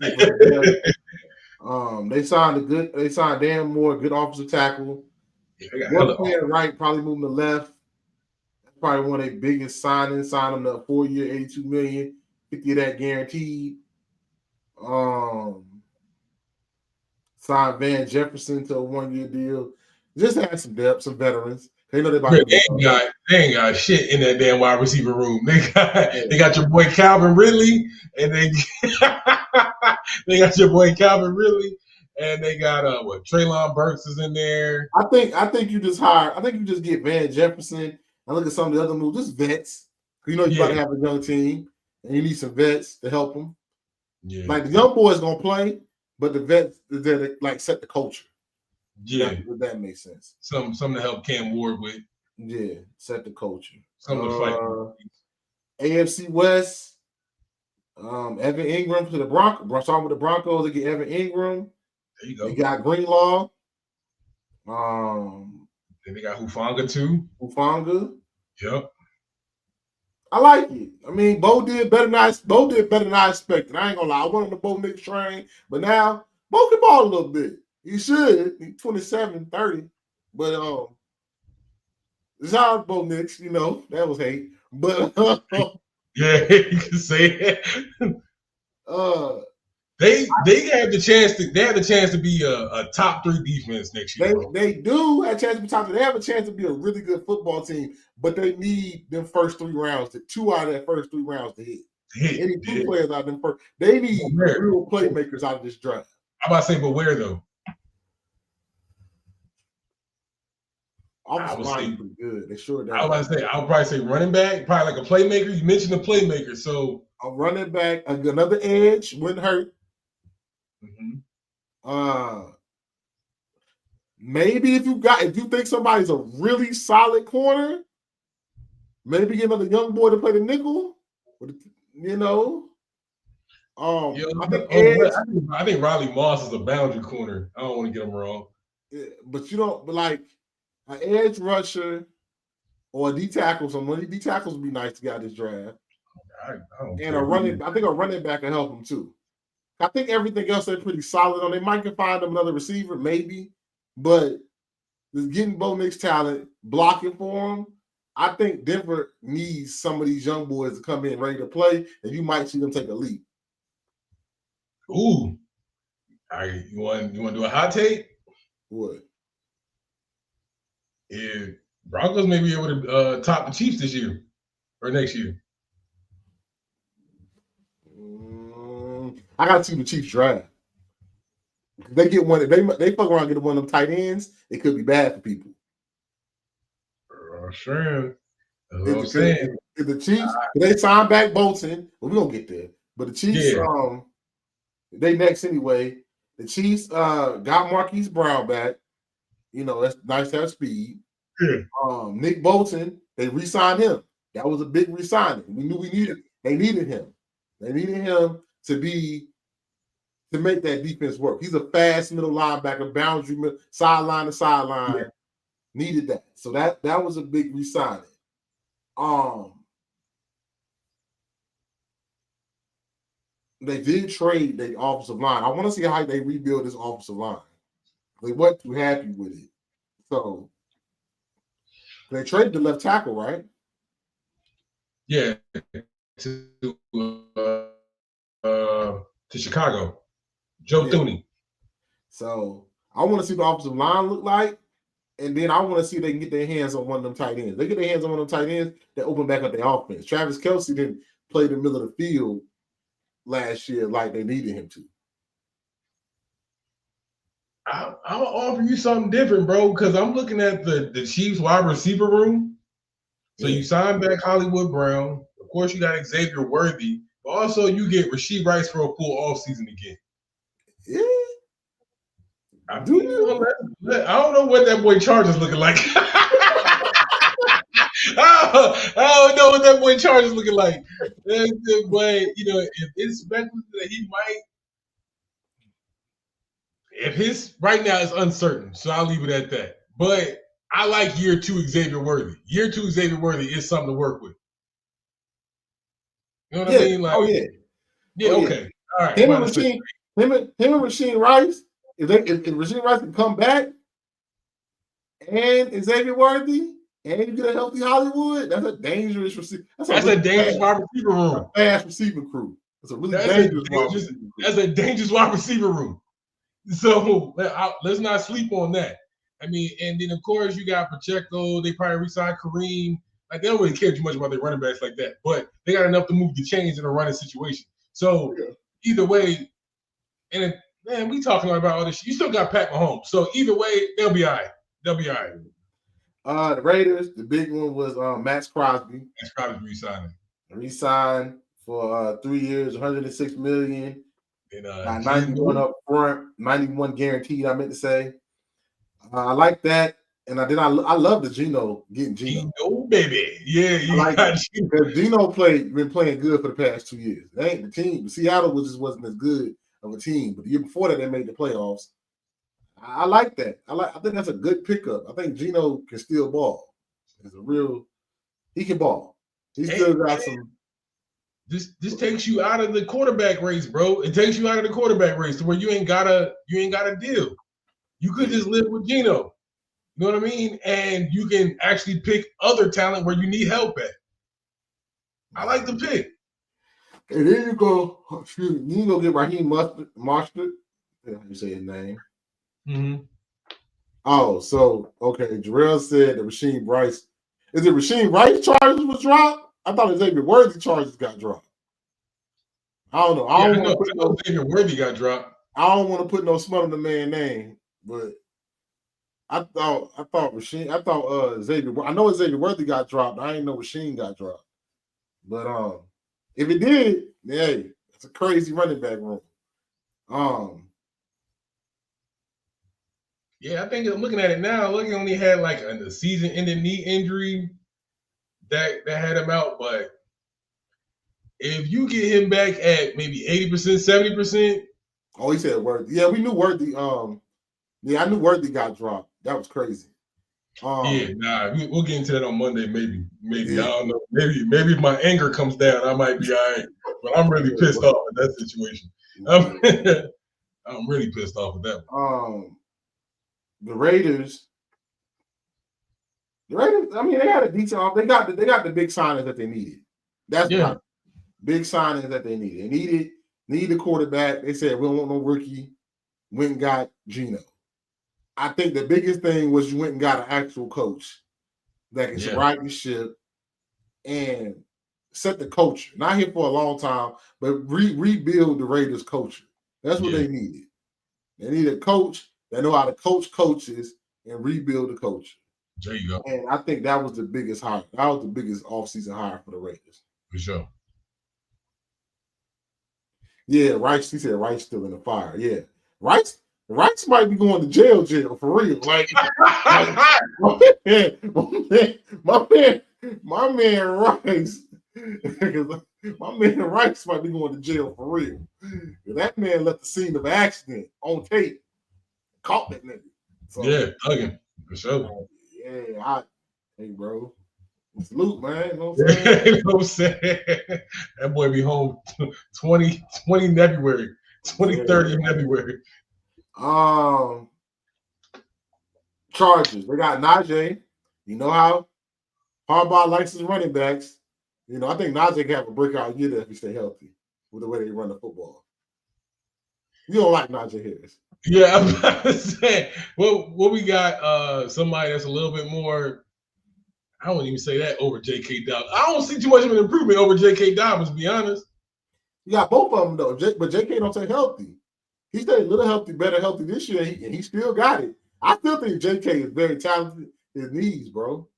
for They signed Dan Moore, good offensive tackle. One player right, probably moving to left. That's probably one of their biggest signings. Signed him to a 4-year, $82 million, 50 of that guaranteed. Signed Van Jefferson to a 1-year deal. Just had some depth, some veterans. They know they ain't got shit in that damn wide receiver room. They got your boy Calvin Ridley, and they got your boy Calvin Ridley, and they got Treylon Burks is in there. I think you just get Van Jefferson and look at some of the other moves, just vets. You know you got to have a young team, and you need some vets to help them. Yeah. Like the young boys gonna play, but the vets that like set the culture. Yeah, that makes sense. Something to help Cam Ward with. Yeah, set the culture. Something to fight. AFC West. Evan Ingram to the Broncos. Talking with the Broncos, they get Evan Ingram. There you go. They got Greenlaw. Then they got Hufanga too. Yep. I like it. I mean, Bo did better than I expected. I ain't gonna lie. I went on the Bo Nix train, but now Bo can ball a little bit. He should. He's 27, 30. But it's hard, Bo Nix, that was hate. But yeah, you can say it. They have the chance to be a top 3 defense next year. They do have a chance to be top 3. They have a chance to be a really good football team, but they need them first 3 rounds, 2 out of that first 3 rounds to hit. They need 2 players out of them first. They need real playmakers out of this draft. I'm about to say, but where though? Offensive line pretty good. They sure I was about to say, I'll probably say running back, probably like a playmaker. You mentioned a playmaker, so a running back, another edge wouldn't hurt. Maybe if you think somebody's a really solid corner, maybe get another young boy to play the nickel. You know, I think Riley Moss is a boundary corner. I don't want to get him wrong. But you don't. But like an edge rusher or a D tackle, some of D tackles would be nice to get out this draft. And I think a running back can help them too. I think everything else they're pretty solid on. They might can find them another receiver, maybe, but just getting Bo Nix talent, blocking for them. I think Denver needs some of these young boys to come in ready to play, and you might see them take a leap. Ooh, you want to do a hot take? What? If Broncos may be able to top the Chiefs this year or next year. I gotta see the Chiefs draft. They get one. They fuck around and get one of them tight ends. It could be bad for people. Sure. That's what I'm saying. If the Chiefs, they sign back Bolton, well, we're gonna get there. But the Chiefs, they next anyway. The Chiefs got Marquise Brown back. You know, that's nice to have speed. Yeah. Nick Bolton, they re-signed him. That was a big re-signing. We knew they needed him. They needed him to make that defense work. He's a fast middle linebacker, boundary sideline to sideline. Yeah. Needed that. So that was a big re-signing. They did trade the offensive line. I want to see how they rebuild this offensive line. They weren't too happy with it. So they traded the left tackle, right? Yeah. To Chicago. Joe Thuney. So I want to see what the offensive line look like. And then I want to see if they can get their hands on one of them tight ends. They get their hands on one of them tight ends, they open back up their offense. Travis Kelce didn't play the middle of the field last year like they needed him to. I'll offer you something different, bro, because I'm looking at the Chiefs wide receiver room. So you sign back Hollywood Brown. Of course, you got Xavier Worthy. But also, you get Rashee Rice for a full offseason again. Yeah. I don't know what that boy Chargers looking like. I don't know what that boy Chargers looking like. But, if it's speculated that he might, if his right now is uncertain, so I'll leave it at that. But I like year 2 Xavier Worthy. Year 2 Xavier Worthy is something to work with. You know what I mean? Like, okay. All right. Him and Rasheen Rice. If Rasheen Rice can come back and Xavier Worthy and you get a healthy Hollywood, that's a dangerous receiver. That's a dangerous wide receiver room. A fast receiver crew. That's a really dangerous wide receiver room. That's a dangerous wide receiver room. So let's not sleep on that. I mean, and then of course you got Pacheco. They probably re-signed Kareem. Like they don't really care too much about their running backs like that, but they got enough to move the chains in a running situation. So either way, and man, we talking about all this shit. You still got Pat Mahomes. So either way, they'll be all right. They'll be all right. The Raiders, the big one was Max Crosby. Max Crosby re-signing. Re-signed for 3 years, $106 million. And 91 up front, 91 guaranteed, I meant to say. I like that. And I love the Geno getting Geno. Geno, baby. Yeah, you like Geno been playing good for the past 2 years. They ain't the team. Seattle just wasn't as good of a team, but the year before that they made the playoffs. I like that. I think that's a good pickup. I think Geno can still ball. He can ball. He still got some. This takes you out of the quarterback race, bro. It takes you out of the quarterback race to where you ain't gotta deal. You could just live with Geno. You know what I mean? And you can actually pick other talent where you need help at. I like the pick. And then you go, you go get Raheem Mostert. How you say his name? Mm-hmm. Oh, so okay. Jarrell said that Rasheed Rice. Is it Rasheed Rice charges was dropped? I thought Xavier Worthy charges got dropped. I don't know. I don't want to put no Xavier Worthy got dropped. I don't want to put no smut on the man's name, but I thought Rasheed. I thought Xavier. I know Xavier Worthy got dropped. I didn't know Rasheed got dropped. But if it did, hey, it's a crazy running back room. Yeah, I think I'm looking at it now. Look, he only had like a season-ending knee injury that had him out. But if you get him back at maybe 80%, 70%. Oh, he said Worthy. Yeah, we knew Worthy. Yeah, I knew Worthy got dropped. That was crazy. We'll get into that on Monday. Maybe Yeah. I don't know. Maybe if my anger comes down, I might be all right. But I'm really pissed off at that situation. I'm really pissed off at that one. The Raiders. I mean, they had a decent off. They got the big signings that they needed. That's what big signings that they needed. They needed a quarterback. They said we don't want no rookie. Went and got Geno. I think the biggest thing was you went and got an actual coach that can ride the ship and set the culture. Not here for a long time, but rebuild the Raiders' culture. That's what they needed. They need a coach that know how to coach coaches and rebuild the culture. There you go. And I think that was the biggest hire. That was the biggest offseason hire for the Raiders. For sure. Yeah, Rice. He said Rice still in the fire. Yeah, Rice might be going to jail for real. Like my man Rice. My man Rice might be going to jail for real. That man left the scene of accident on tape. Caught that nigga. So, yeah, hugging for sure. Yeah, hey bro. Salute, man. You know what I'm saying? You know what I'm saying? That boy be home 20 February, 30 February. Chargers. They got Najee. You know how Harbaugh likes his running backs. You know, I think Najee can have a breakout year there if he stay healthy with the way they run the football. You don't like Najee Harris. Yeah, I'm about to say. What we got somebody that's a little bit more, I don't even say that over J.K. Dobbins. I don't see too much of an improvement over J.K. Dobbins, to be honest. You got both of them, though. But J.K. don't stay healthy. He stayed a little healthy, better healthy this year, and he still got it. I still think J.K. is very talented. His knees, bro.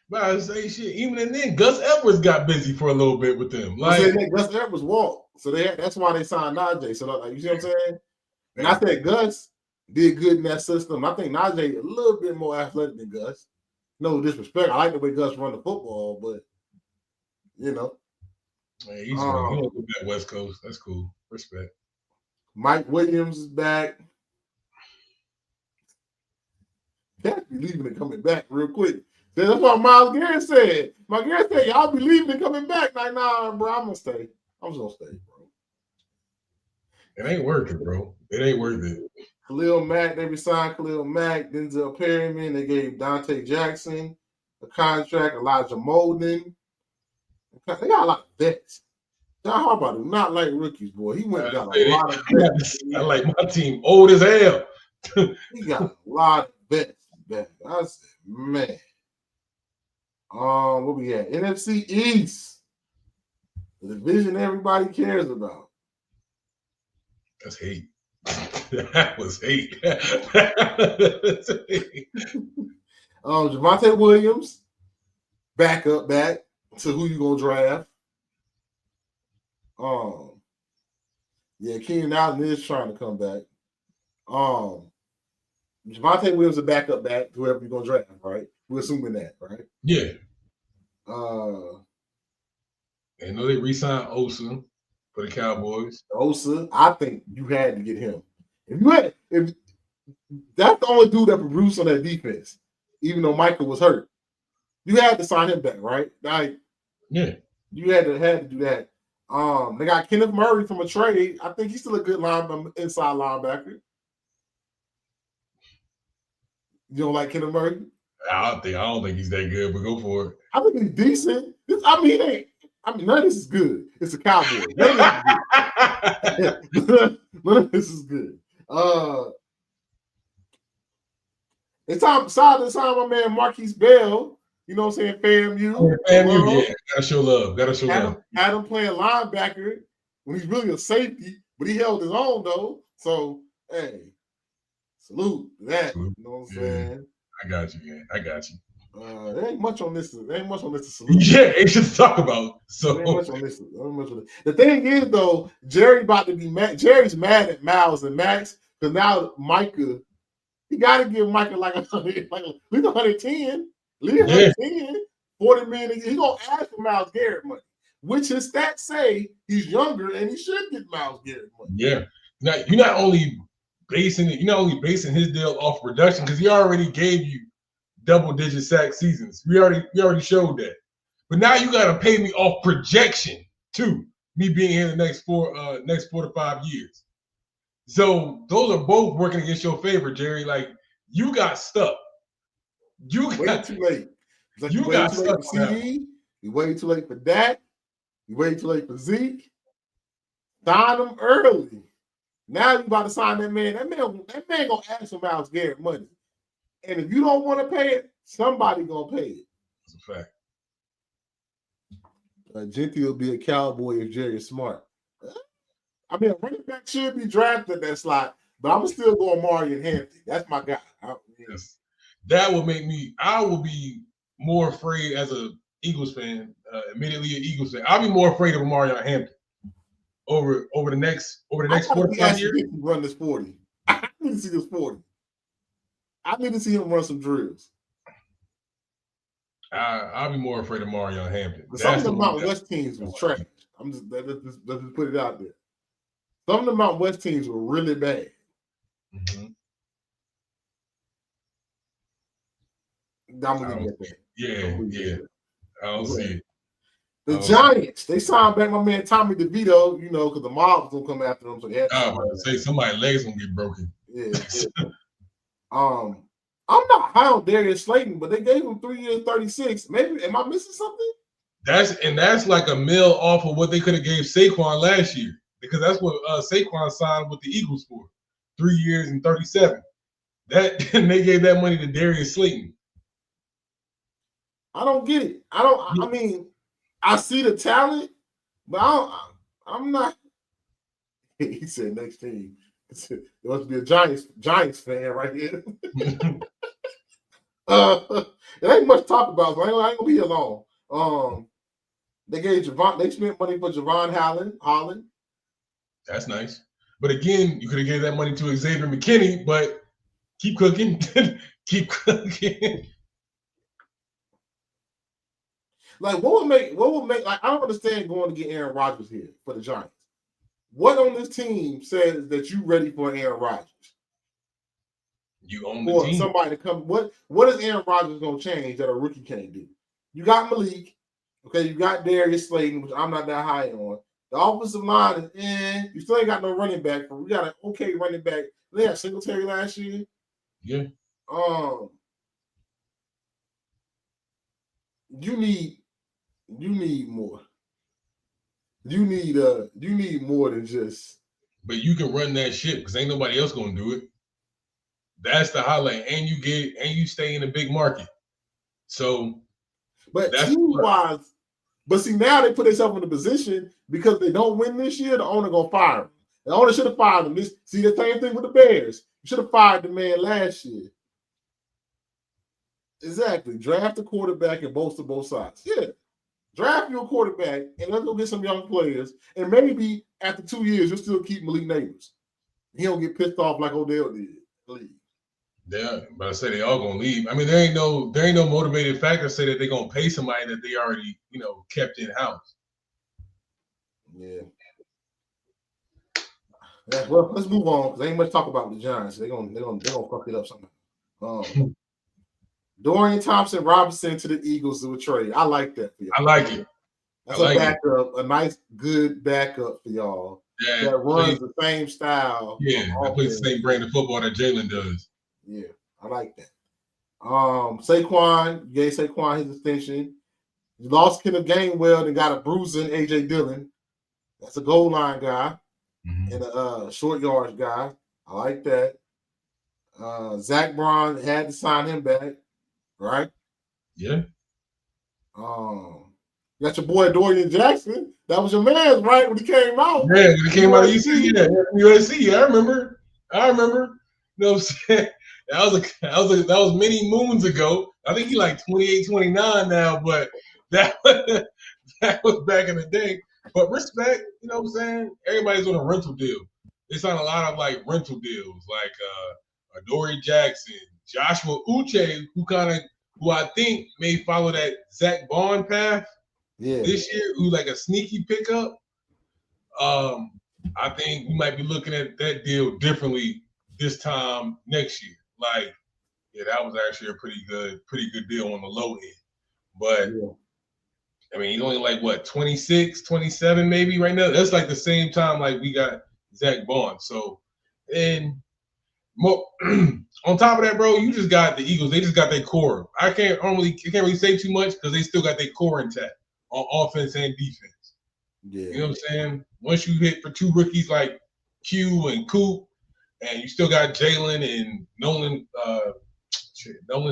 But I say shit. Even then, Gus Edwards got busy for a little bit with them. Like Gus Edwards walked, so that's why they signed Najee. So like, you see what I'm saying? And I said Gus did good in that system. I think Najee a little bit more athletic than Gus. No disrespect. I like the way Gus run the football, but you know. Man, he's going to that West Coast. That's cool. Respect. Mike Williams is back. Can't be leaving and coming back real quick. That's what Myles Garrett said. Myles Garrett said, y'all be leaving and coming back. Like, nah, bro, I'm going to stay. I'm just going to stay, bro. It ain't worth it, bro. It ain't worth it. Khalil Mack, they resigned Khalil Mack, Denzel Perryman. They gave Dante Jackson a contract, Elijah Molden. They got a lot of vets. John Harbaugh do not like rookies, boy. He went and got a lot of vets. I like my team old as hell. He got a lot of vets back. I said, man. What we had? NFC East. The division everybody cares about. That's hate. That was hate. Javonte Williams, back to who you gonna draft. Yeah, Keenan Allen is trying to come back. Javonte Williams a backup back, whoever you're gonna draft, right? We're assuming that, right? Yeah. I know they re-signed Osa for the Cowboys. Osa, I think you had to get him. If that's the only dude that produced on that defense, even though Michael was hurt. You had to sign him back, right? Like, yeah. You had to do that. They got Kenneth Murray from a trade. I think he's still a good inside linebacker. You don't like Kenneth Murray? I don't think he's that good, but go for it. I think he's decent. I mean, none of this is good. It's a Cowboy. None of this is good. None of this is good. It's time. Side to side, my man Marquise Bell. You know what I'm saying? FAMU. FAMU, yeah. Gotta show love. Gotta show love. Had him playing linebacker when he's really a safety, but he held his own though. So hey, salute that. You know what I'm saying? I got you, man. I got you. There ain't much on this. There ain't much on this to salute. Yeah, ain't shit to talk about. So there ain't much on this. The thing is though, Jerry's about to be mad. Jerry's mad at Miles and Max because now Micah, he got to give Micah like 100, like at least 110. Leave 110, 40 million. He gonna ask for Myles Garrett money, which his stats say he's younger and he should get Myles Garrett money. Yeah. Now you're not only basing his deal off production because he already gave you double-digit sack seasons. We already showed that. But now you got to pay me off projection too. Me being here the next 4 to 5 years. So those are both working against your favor, Jerry. Like you got stuck. You got too late. Like you got too late for CD. You waited too late for Dak. You waited too late for Zeke. Sign him early. Now you about to sign that man. That man gonna ask for Myles Garrett money. And if you don't want to pay it, somebody gonna pay it. That's a fact. Gentry will be a Cowboy if Jerry's smart. I mean, a running back should be drafted in that slot, but I'm still going Marion Hampton. That's my guy. Yes. That will make me. I will be more afraid as a Eagles fan. Immediately an Eagles fan. I'll be more afraid of Marion Hampton over the next 4 to 5 years. Run this 40. I need to see this 40. I need to see him run some drills. I'll be more afraid of Marion Hampton. Some of the Mountain West teams was trash. Let's just put it out there. Some of the Mountain West teams were really bad. Mm-hmm. I'm gonna get that. Yeah. I don't see it. The Giants, they signed back my man Tommy DeVito, because the mob was gonna come after them. So they had I was about to say somebody's legs gonna get broken. Yeah. I'm not high on Darius Slayton, but they gave him 3 years, 36. Maybe am I missing something? That's like a mil off of what they could have gave Saquon last year because that's what Saquon signed with the Eagles for 3 years and 37. That they gave that money to Darius Slayton. I don't get it. I mean, I see the talent, but I'm not. He said next team. There must be a Giants fan right here. There ain't much to talk about, so I ain't gonna be here long. They spent money for Javon Holland. That's nice. But again, you could have gave that money to Xavier McKinney, but keep cooking. Keep cooking. Like what would make like I don't understand going to get Aaron Rodgers here for the Giants. What on this team says that you ready for Aaron Rodgers? You own the team. Somebody to come. What is Aaron Rodgers gonna change that a rookie can't do? You got Malik, okay. You got Darius Slayton, which I'm not that high on. The offensive line is You still ain't got no running back. We got an okay running back. They had Singletary last year. Yeah. You need more. You need more than just. But you can run that shit because ain't nobody else gonna do it. That's the highlight, and you stay in a big market. So, but team-wise, see now they put themselves in a position because they don't win this year. The owner gonna fire them. The owner should have fired them. See the same thing with the Bears. You should have fired the man last year. Exactly. Draft a quarterback and bolster both sides. Yeah. Draft your quarterback and let's go get some young players. And maybe after 2 years, you'll still keep Malik Neighbors. He don't get pissed off like Odell did. Yeah, but I say they all gonna leave. I mean, there ain't no motivated factor say that they're gonna pay somebody that they already, kept in house. Yeah. Well, let's move on because ain't much talk about the Giants. They're gonna fuck it up somehow. Dorian Thompson-Robinson to the Eagles to a trade. I like that for y'all. I like it. That's a backup, a nice, good backup for y'all that runs the same style. Yeah, that plays the same brand of football that Jalen does. Yeah, I like that. Saquon, you gave Saquon his extension. You lost Kenneth Gainwell and got a bruising AJ Dillon. That's a goal line guy and a short yards guy. I like that. Zach Braun had to sign him back, right? Yeah. You got your boy Dorian Jackson. That was your man, right? When he came out. Yeah, when he came out of USC. Yeah, USC. I remember. You know what I'm saying? That was many moons ago. I think he's like 28, 29 now, but that was back in the day. But respect, you know what I'm saying? Everybody's on a rental deal. They signed a lot of like rental deals, like Dory Jackson, Joshua Uche, who I think may follow that Zach Bond path this year, who's like a sneaky pickup. I think we might be looking at that deal differently this time next year. Like, yeah, that was actually a pretty good deal on the low end. But I mean, he's only like what, 26, 27 maybe right now. That's like the same time like we got Zach Bond. So, and more, on top of that, bro, you just got the Eagles. They just got their core. I can't really say too much because they still got their core intact on offense and defense. Yeah. You know what I'm saying? Once you hit for two rookies like Q and Coop, and you still got Jalen and Nolan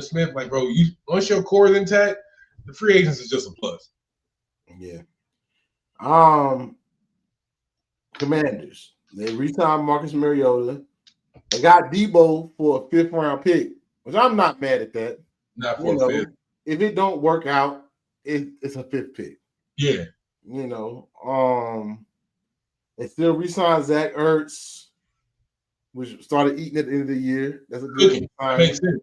Smith, like, bro, once your core is intact, the free agents is just a plus. Yeah. Commanders. They re-signed Marcus Mariota. They got Debo for a 5th round pick, which I'm not mad at that. Not for a 5th. If it don't work out, it's a 5th pick. Yeah. You know, they still re-signed Zach Ertz, which started eating at the end of the year. That's a good sign. Makes sense.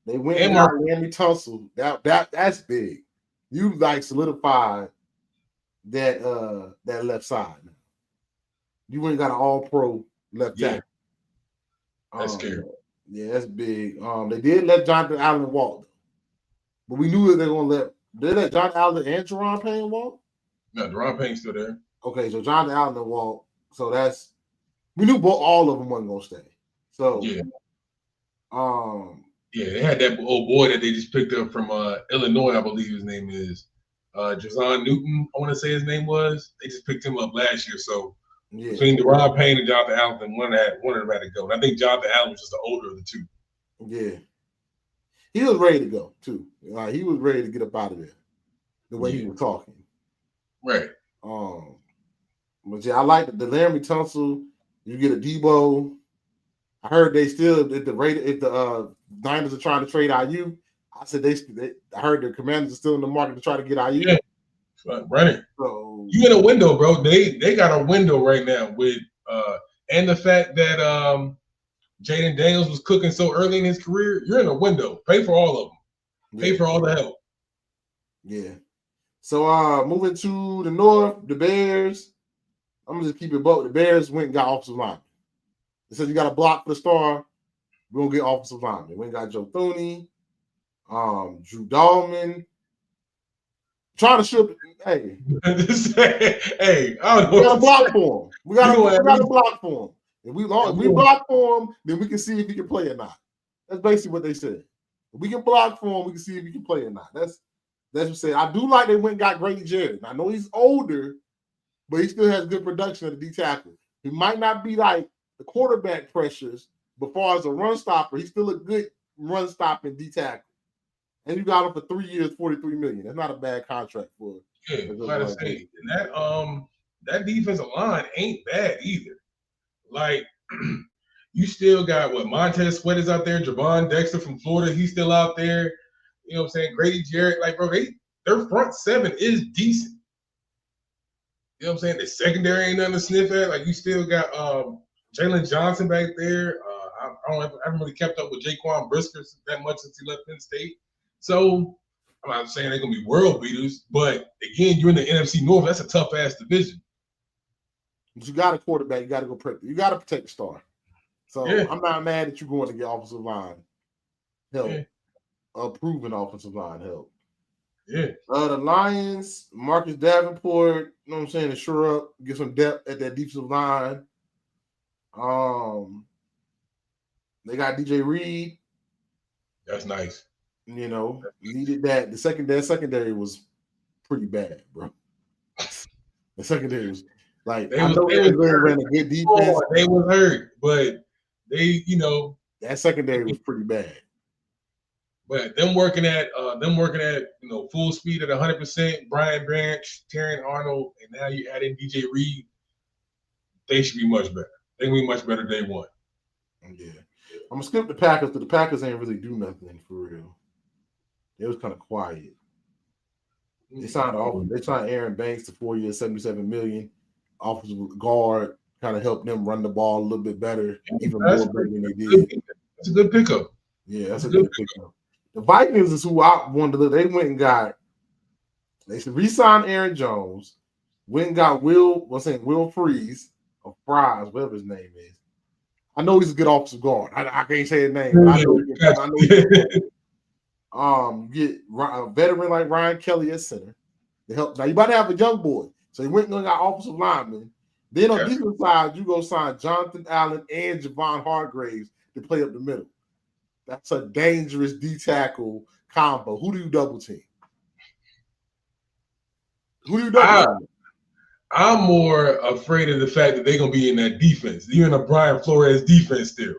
They went and got Laramie Tunsil. That's big. You like solidified that left side. You went and got an all-pro left tackle. That's scary. Yeah, that's big. They did let Jonathan Allen walk, but we knew that they were gonna let Jonathan Allen and Jerron Payne walk. No, Jerron Payne's still there. Okay, so Jonathan Allen walk. So we knew all of them wasn't gonna stay. So yeah. They had that old boy that they just picked up from Illinois, I believe his name is Jazon Newton. I want to say his name was. They just picked him up last year. So between Jerron Payne and Jonathan Allen, one of them had to go. And I think Jonathan Allen was just the older of the two. Yeah. He was ready to go, too. Like, he was ready to get up out of there, the way he was talking. Right. But yeah, I like the Laramie Tunsil. You get a Debo. I heard they still if the Niners are trying to trade IU. I said I heard the Commanders are still in the market to try to get IU. Yeah. Right. So you in a window, bro. They got a window right now with and the fact that Jaden Daniels was cooking so early in his career, you're in a window. Pay for all of them. Pay for all the help. Yeah. So moving to the north, the Bears. I'm gonna just keep it both. The Bears went and got offensive lineman. They said you got a block for the star. We're gonna get offensive lineman. We got Joe Thuney, Drew Dahlman. Trying to shoot. Hey, I don't know. We got a block for him. We got a block for him. If we block for him, then we can see if he can play or not. That's basically what they said. If we can block for him, we can see if he can play or not. That's what they said. I do like they went and got Grady Jarrett. I know he's older, but he still has good production at the D tackle. He might not be like the quarterback pressures, but as far as a run stopper, he's still a good run stopping D tackle. And you got him for 3 years, $43 million. That's not a bad contract for. Yeah, I gotta say that defensive line ain't bad either. Like you still got Montez Sweat is out there, Javon Dexter from Florida, he's still out there. You know what I'm saying? Grady Jarrett, like, bro, their front seven is decent. You know what I'm saying? The secondary ain't nothing to sniff at. Like, you still got Jalen Johnson back there. I haven't really kept up with Jaquan Brisker that much since he left Penn State. So I'm not saying they're gonna be world beaters, but again, you're in the NFC North. That's a tough ass division. But you got a quarterback. You got to go protect. You got to protect the star. So I'm not mad that you're going to get offensive line help, proven offensive line help. Yeah. The Lions, Marcus Davenport. You know what I'm saying? To shore up, get some depth at that defensive line. They got DJ Reed. That's nice. You know, needed that. The secondary was pretty bad, bro. The secondary was like they was ran a good defense. They was hurt, but they, that secondary was pretty bad. But them working at full speed at 100%, Brian Branch, Terran Arnold, and now you add in DJ Reed, they should be much better. They can be much better day one. Yeah. I'm gonna skip the Packers, but the Packers ain't really do nothing for real. It was kind of quiet. They signed Aaron Banks to 4 years, $77 million. Offensive guard kind of helped them run the ball a little bit better, even more better than they did. That's a good pickup. Yeah, that's a good pickup. The Vikings is who I wanted to look. They went and got. They re-signed Aaron Jones. Went and got Will Freeze or Fries, whatever his name is. I know he's a good offensive guard. I can't say his name. But I know get a veteran like Ryan Kelly at center to help. Now you about to have a young boy, so he went and got offensive linemen. Then on defensive side, you go sign Jonathan Allen and Javon Hargraves to play up the middle. That's a dangerous D tackle combo. Who do you double team? I'm more afraid of the fact that they're gonna be in that defense, even a Brian Flores defense still.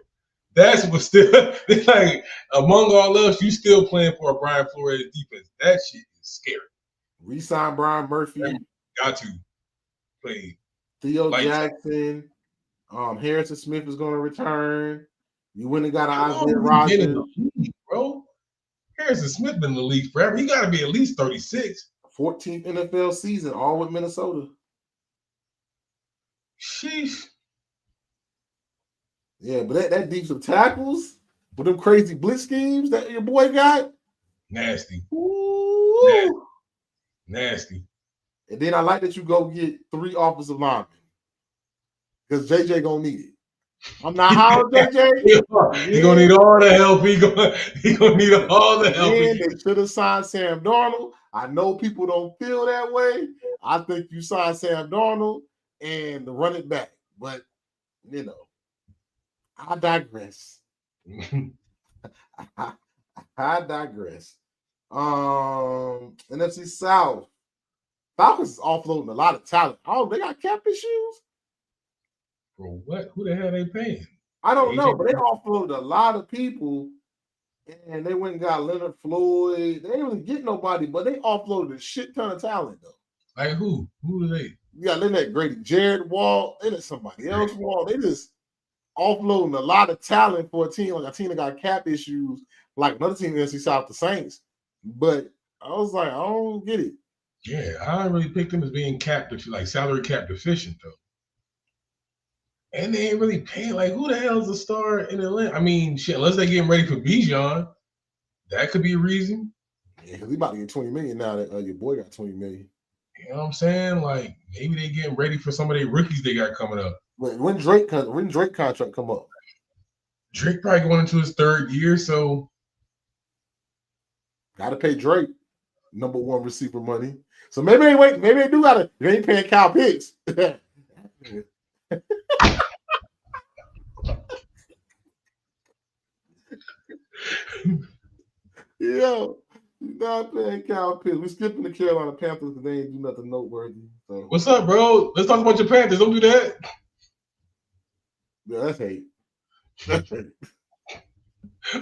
That's what still like among all else, you still playing for a Brian Flores defense. That shit is scary. Resign Brian Murphy. Got to play. Theo Jackson. Harrison Smith is going to return. You went and got an Isaiah Rodgers. Bro, Harrison Smith been in the league forever. He got to be at least 36. 14th NFL season, all with Minnesota. Sheesh. Yeah, but that defensive tackles with them crazy blitz schemes that your boy got. Nasty. Nasty. And then I like that you go get 3 offensive linemen. Because JJ gonna need it. I'm not high on JJ. He gonna need all the help. He gonna need all the help. And they should have signed Sam Darnold. I know people don't feel that way. I think you sign Sam Darnold and run it back. But I digress. I digress. NFC South. Falcons is offloading a lot of talent. Oh, they got cap issues? Bro, what? Who the hell they paying? I don't know, but they offloaded a lot of people, and they went and got Leonard Floyd. They didn't really get nobody, but they offloaded a shit ton of talent, though. Like who? Who are they? You got Lynette Grady, Jared Wall, and it's somebody else. Wall. They just offloading a lot of talent for a team that got cap issues, like another team in the NFC South, the Saints. But I was like, I don't get it. Yeah, I don't really pick them as being salary cap deficient, though. And they ain't really paying. Like, who the hell is a star in Atlanta? I mean, shit, unless they're getting ready for Bijan, that could be a reason. Yeah, because he about to get $20 million now that your boy got $20 million. You know what I'm saying? Like, maybe they getting ready for some of their rookies they got coming up. When Drake contract come up? Drake probably going into his 3rd year, so gotta pay Drake #1 receiver money. So maybe they do gotta. They ain't paying Kyle Pitts. Yo, not paying Kyle Pitts. We skipping the Carolina Panthers because they ain't do nothing noteworthy. So. What's up, bro? Let's talk about your Panthers. Don't do that. Yeah, that's hate.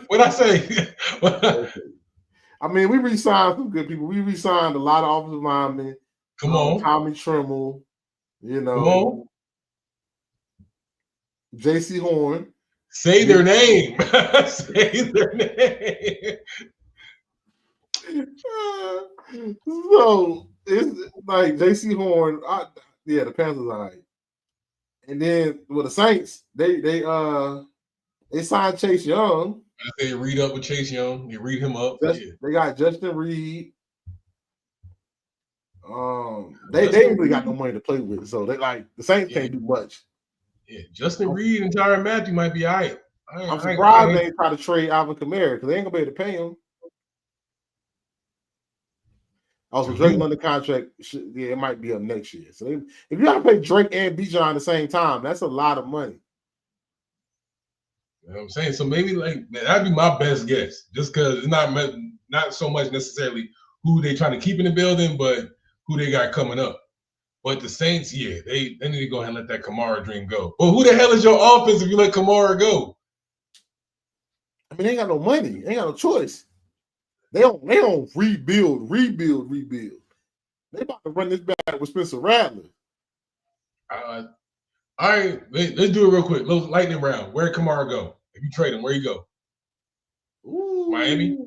What'd I say? I mean, we re-signed some good people. We re-signed a lot of offensive linemen. Come on. Tommy Tremble, Come on. J.C. Horn. Say their name. Say their name. So it's like J.C. Horn. The Panthers are right. And then the Saints, they signed Chase Young. They read up with Chase Young. They read him up. They got Justin Reed. They ain't really got no money to play with, so the Saints can't do much. Yeah, Justin Reed and Tyrann Mathieu might be all right. I'm surprised they try to trade Alvin Kamara because they ain't gonna be able to pay him. Also, Drake under contract, it might be up next year. So if you got to pay Drake and Bijan at the same time, that's a lot of money. You know what I'm saying? So maybe that'd be my best guess, just because it's not not so much necessarily who they trying to keep in the building, but who they got coming up. But the Saints, yeah, they need to go ahead and let that Kamara dream go. Well, who the hell is your offense if you let Kamara go? I mean, they ain't got no money. They ain't got no choice. They don't rebuild. They about to run this back with Spencer Rattler. All right, let's do it real quick. Little lightning round. Where'd Kamara go? If you trade him, where you go? Ooh. Miami?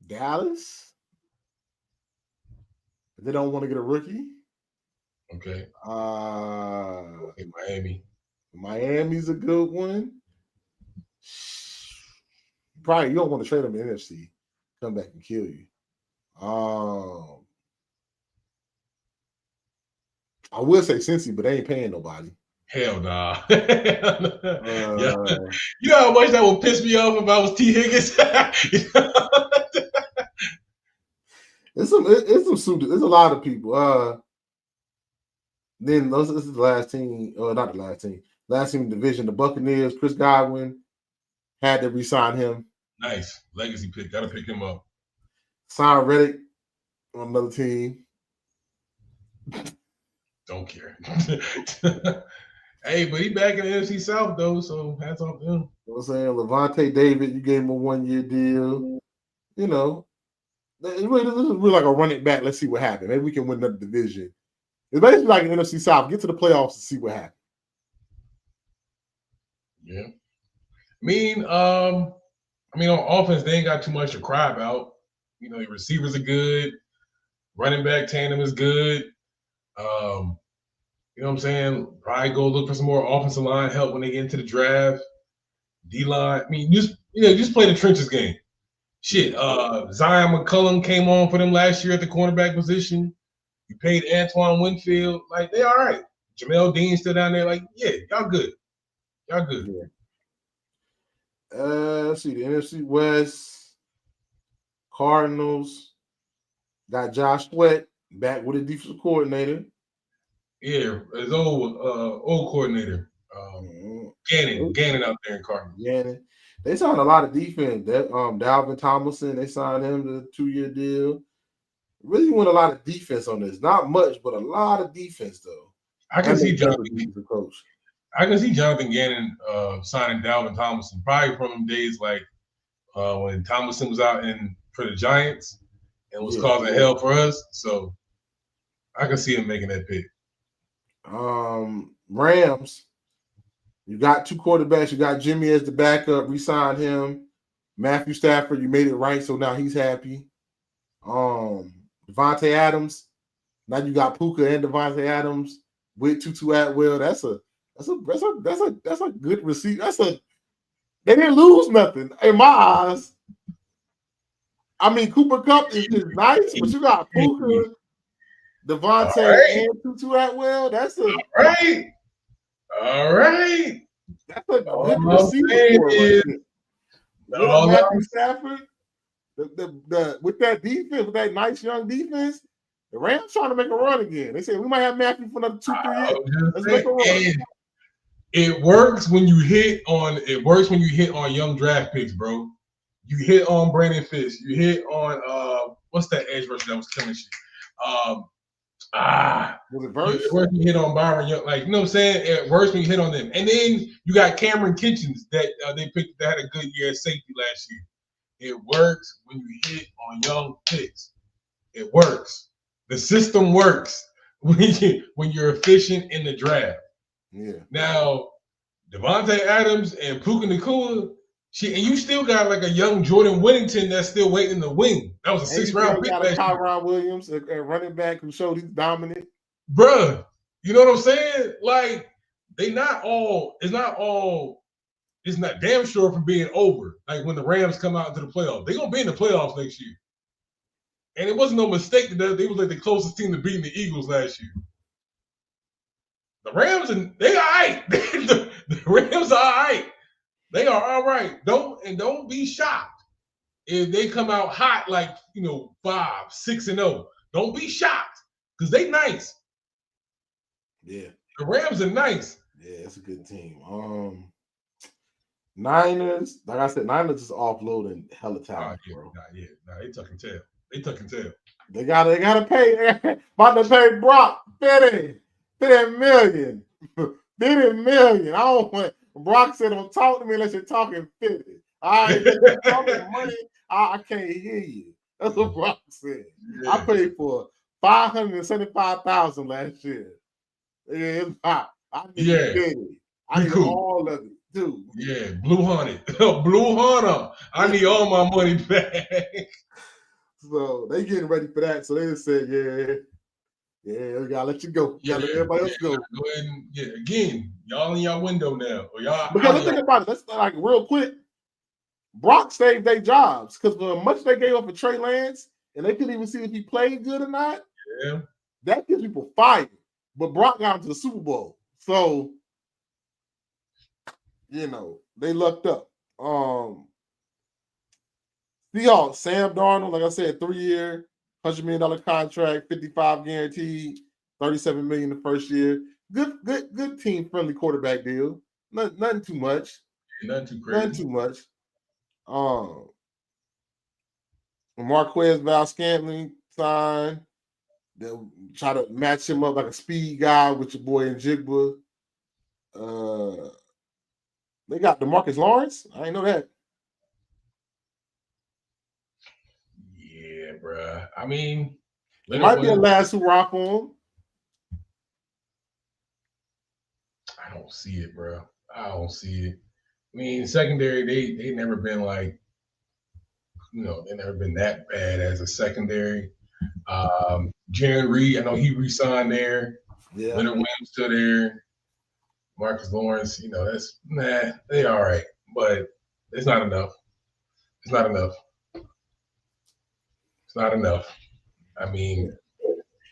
Dallas? They don't want to get a rookie. Okay. Miami. Miami's a good one. Probably you don't want to trade them in the NFC. Come back and kill you. I will say Cincy, but they ain't paying nobody. Hell nah. Yeah. You know how much that would piss me off if I was T. Higgins? It's a lot of people. Then this is the last team, or not the last team. Last team in the division, the Buccaneers. Chris Godwin had to re-sign him. Nice legacy pick. Gotta pick him up. Sign Reddick on another team. Don't care. Hey, but he back in the NFC South though, so hats off to him. You know what I'm saying? Levante David, you gave him a 1-year deal. You know, this is really like a running back. Let's see what happens. Maybe we can win another division. It's basically like an NFC South. Get to the playoffs and see what happens. Yeah. I mean, on offense, they ain't got too much to cry about. You know, your receivers are good. Running back tandem is good. You know what I'm saying? Probably go look for some more offensive line help when they get into the draft. D-line. I mean, just play the trenches game. Shit. Zion McCullum came on for them last year at the cornerback position. You paid Antoine Winfield. Like, they all right. Jamel Dean still down there. Like, yeah, y'all good. Y'all good. Yeah. Let's see, the NFC West, Cardinals got Josh Sweat back with a defensive coordinator. Yeah, his old coordinator, Gannon out there in Cardinals. Gannon. They signed a lot of defense. That Dalvin Tomlinson, they signed him to a 2-year deal. Really went a lot of defense on this. Not much, but a lot of defense though. I can see Jonathan Gannon signing Dalvin Tomlinson, probably from them days like when Tomlinson was out for the Giants and was causing hell for us. So I can see him making that pick. Rams, you got 2 quarterbacks. You got Jimmy as the backup. Re-signed him. Matthew Stafford, you made it right, so now he's happy. Devontae Adams. Now you got Puka and Devontae Adams with Tutu Atwell. That's a good receipt. They didn't lose nothing in my eyes. I mean, Cooper Kupp is nice, but you got Puka, Devontae, and Tutu Atwell. That's a all right. That's a good receiver. Matthew Stafford, with that defense, with that nice young defense, the Rams trying to make a run again. They say we might have Matthew for another 2-3 years. Let's make a run. It works when you hit on young draft picks, bro. You hit on Brandon Fish. You hit on what's that edge rusher that was killing shit? Was it Verse? It works when you hit on Byron Young, like, you know what I'm saying? It works when you hit on them. And then you got Cameron Kitchens that they picked that had a good year at safety last year. It works when you hit on young picks. It works. The system works when you're efficient in the draft. Yeah. Now, Devontae Adams and Puka Nacua, and you still got like a young Jordan Whittington that's still waiting in the wing. That was a 6th-round pick. Got a Tyron Williams, a running back who showed he's dominant. Bruh, you know what I'm saying? Like, it's not damn sure from being over. Like when the Rams come out into the playoffs, they're gonna be in the playoffs next year. And it wasn't no mistake that they was like the closest team to beating the Eagles last year. The Rams, they all right. The Rams are all right. They are all right. Don't be shocked if they come out hot like 5-6-0. Don't be shocked because they nice. Yeah, the Rams are nice. Yeah, it's a good team. Niners, like I said, Niners is offloading hella talent, bro. Nah, they tuck and tail. They tuck and tail. They gotta pay. About to pay Brock 50 million. 50 million. I don't want Brock said don't talk to me unless you're talking 50. All right, if you're talking money, I can't hear you. That's what Brock said. Yeah. I paid for $575,000 last year. I need 50. I need all of it, dude. Yeah, Blue Hunter. Blue Hunter. I need all my money back. So they getting ready for that. So they just said, yeah, we gotta let you go. Gotta let everybody else go. Go ahead and again, y'all in your window now. Or y'all because let's think about it. Let's like real quick. Brock saved their jobs because for much they gave up for Trey Lance, and they couldn't even see if he played good or not. Yeah, that gets people fired. But Brock got into the Super Bowl, so they lucked up. Seahawks, Sam Darnold, like I said, 3-year, $100 million contract, 55 guaranteed, $37 million the first year. Good team-friendly quarterback deal. Nothing too much. Nothing too crazy. Nothing too much. Marquez Valdes-Scantling signed. They'll try to match him up like a speed guy with your boy Njigba. They got DeMarcus Lawrence. I didn't know that. Yeah, bruh. I mean, it might be a last hurrah for him. I don't see it, bro. I don't see it. I mean, secondary, they never been like, they never been that bad as a secondary. Jaron Reed, I know he re-signed there. Yeah. Leonard Williams still there. Marcus Lawrence, they all right, but it's not enough. It's not enough. It's not enough. I mean,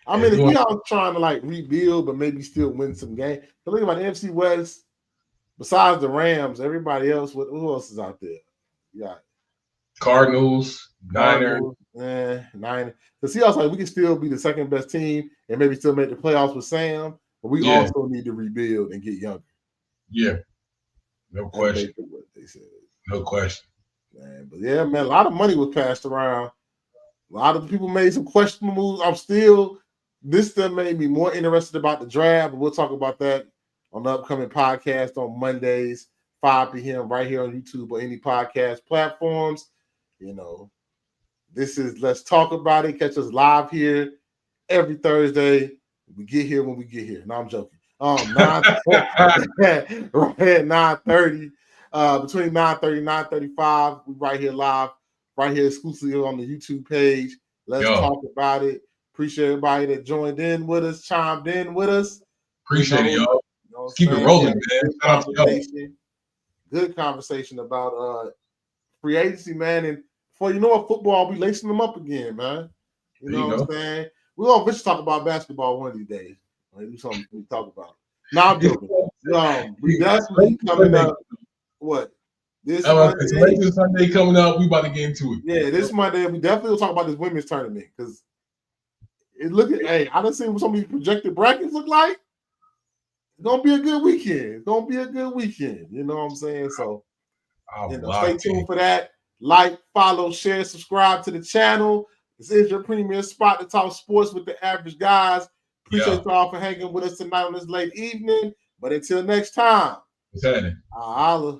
if y'all trying to like rebuild, but maybe still win some games. But look about the NFC West. Besides the Rams, everybody else. Who else is out there? Yeah, Cardinals, Niners. Niners. The Seahawks, like we can still be the second best team and maybe still make the playoffs with Sam, but we also need to rebuild and get younger. Yeah, no question. What they said. No question. Man, but yeah, man, a lot of money was passed around. A lot of people made some questionable moves. This still made me more interested about the draft, but we'll talk about that on the upcoming podcast on Mondays, 5 p.m. right here on YouTube or any podcast platforms. This is Let's Talk About It. Catch us live here every Thursday. We get here when we get here. No, I'm joking. 9:30, right at 9:30. Between 9:30 and 9:35, we right here live, right here exclusively on the YouTube page. Let's talk about it. Appreciate everybody that joined in with us, chimed in with us. Appreciate it, y'all. Keep it rolling, man. Good conversation about free agency, man. And before you know it, football, we lacing them up again, man. You know what I'm saying? We're going to talk about basketball one of these days. Do something we talk about. Now I'm joking. We definitely coming up. What? This Sunday coming up. We about to get into it. Yeah, this Monday we definitely will talk about this women's tournament because I done seen what some of these projected brackets look like. It's gonna be a good weekend. You know what I'm saying? So, stay tuned for that. Like, follow, share, subscribe to the channel. This is your premier spot to talk sports with the average guys. Appreciate y'all for hanging with us tonight on this late evening. But until next time, what's happening? I'll holla.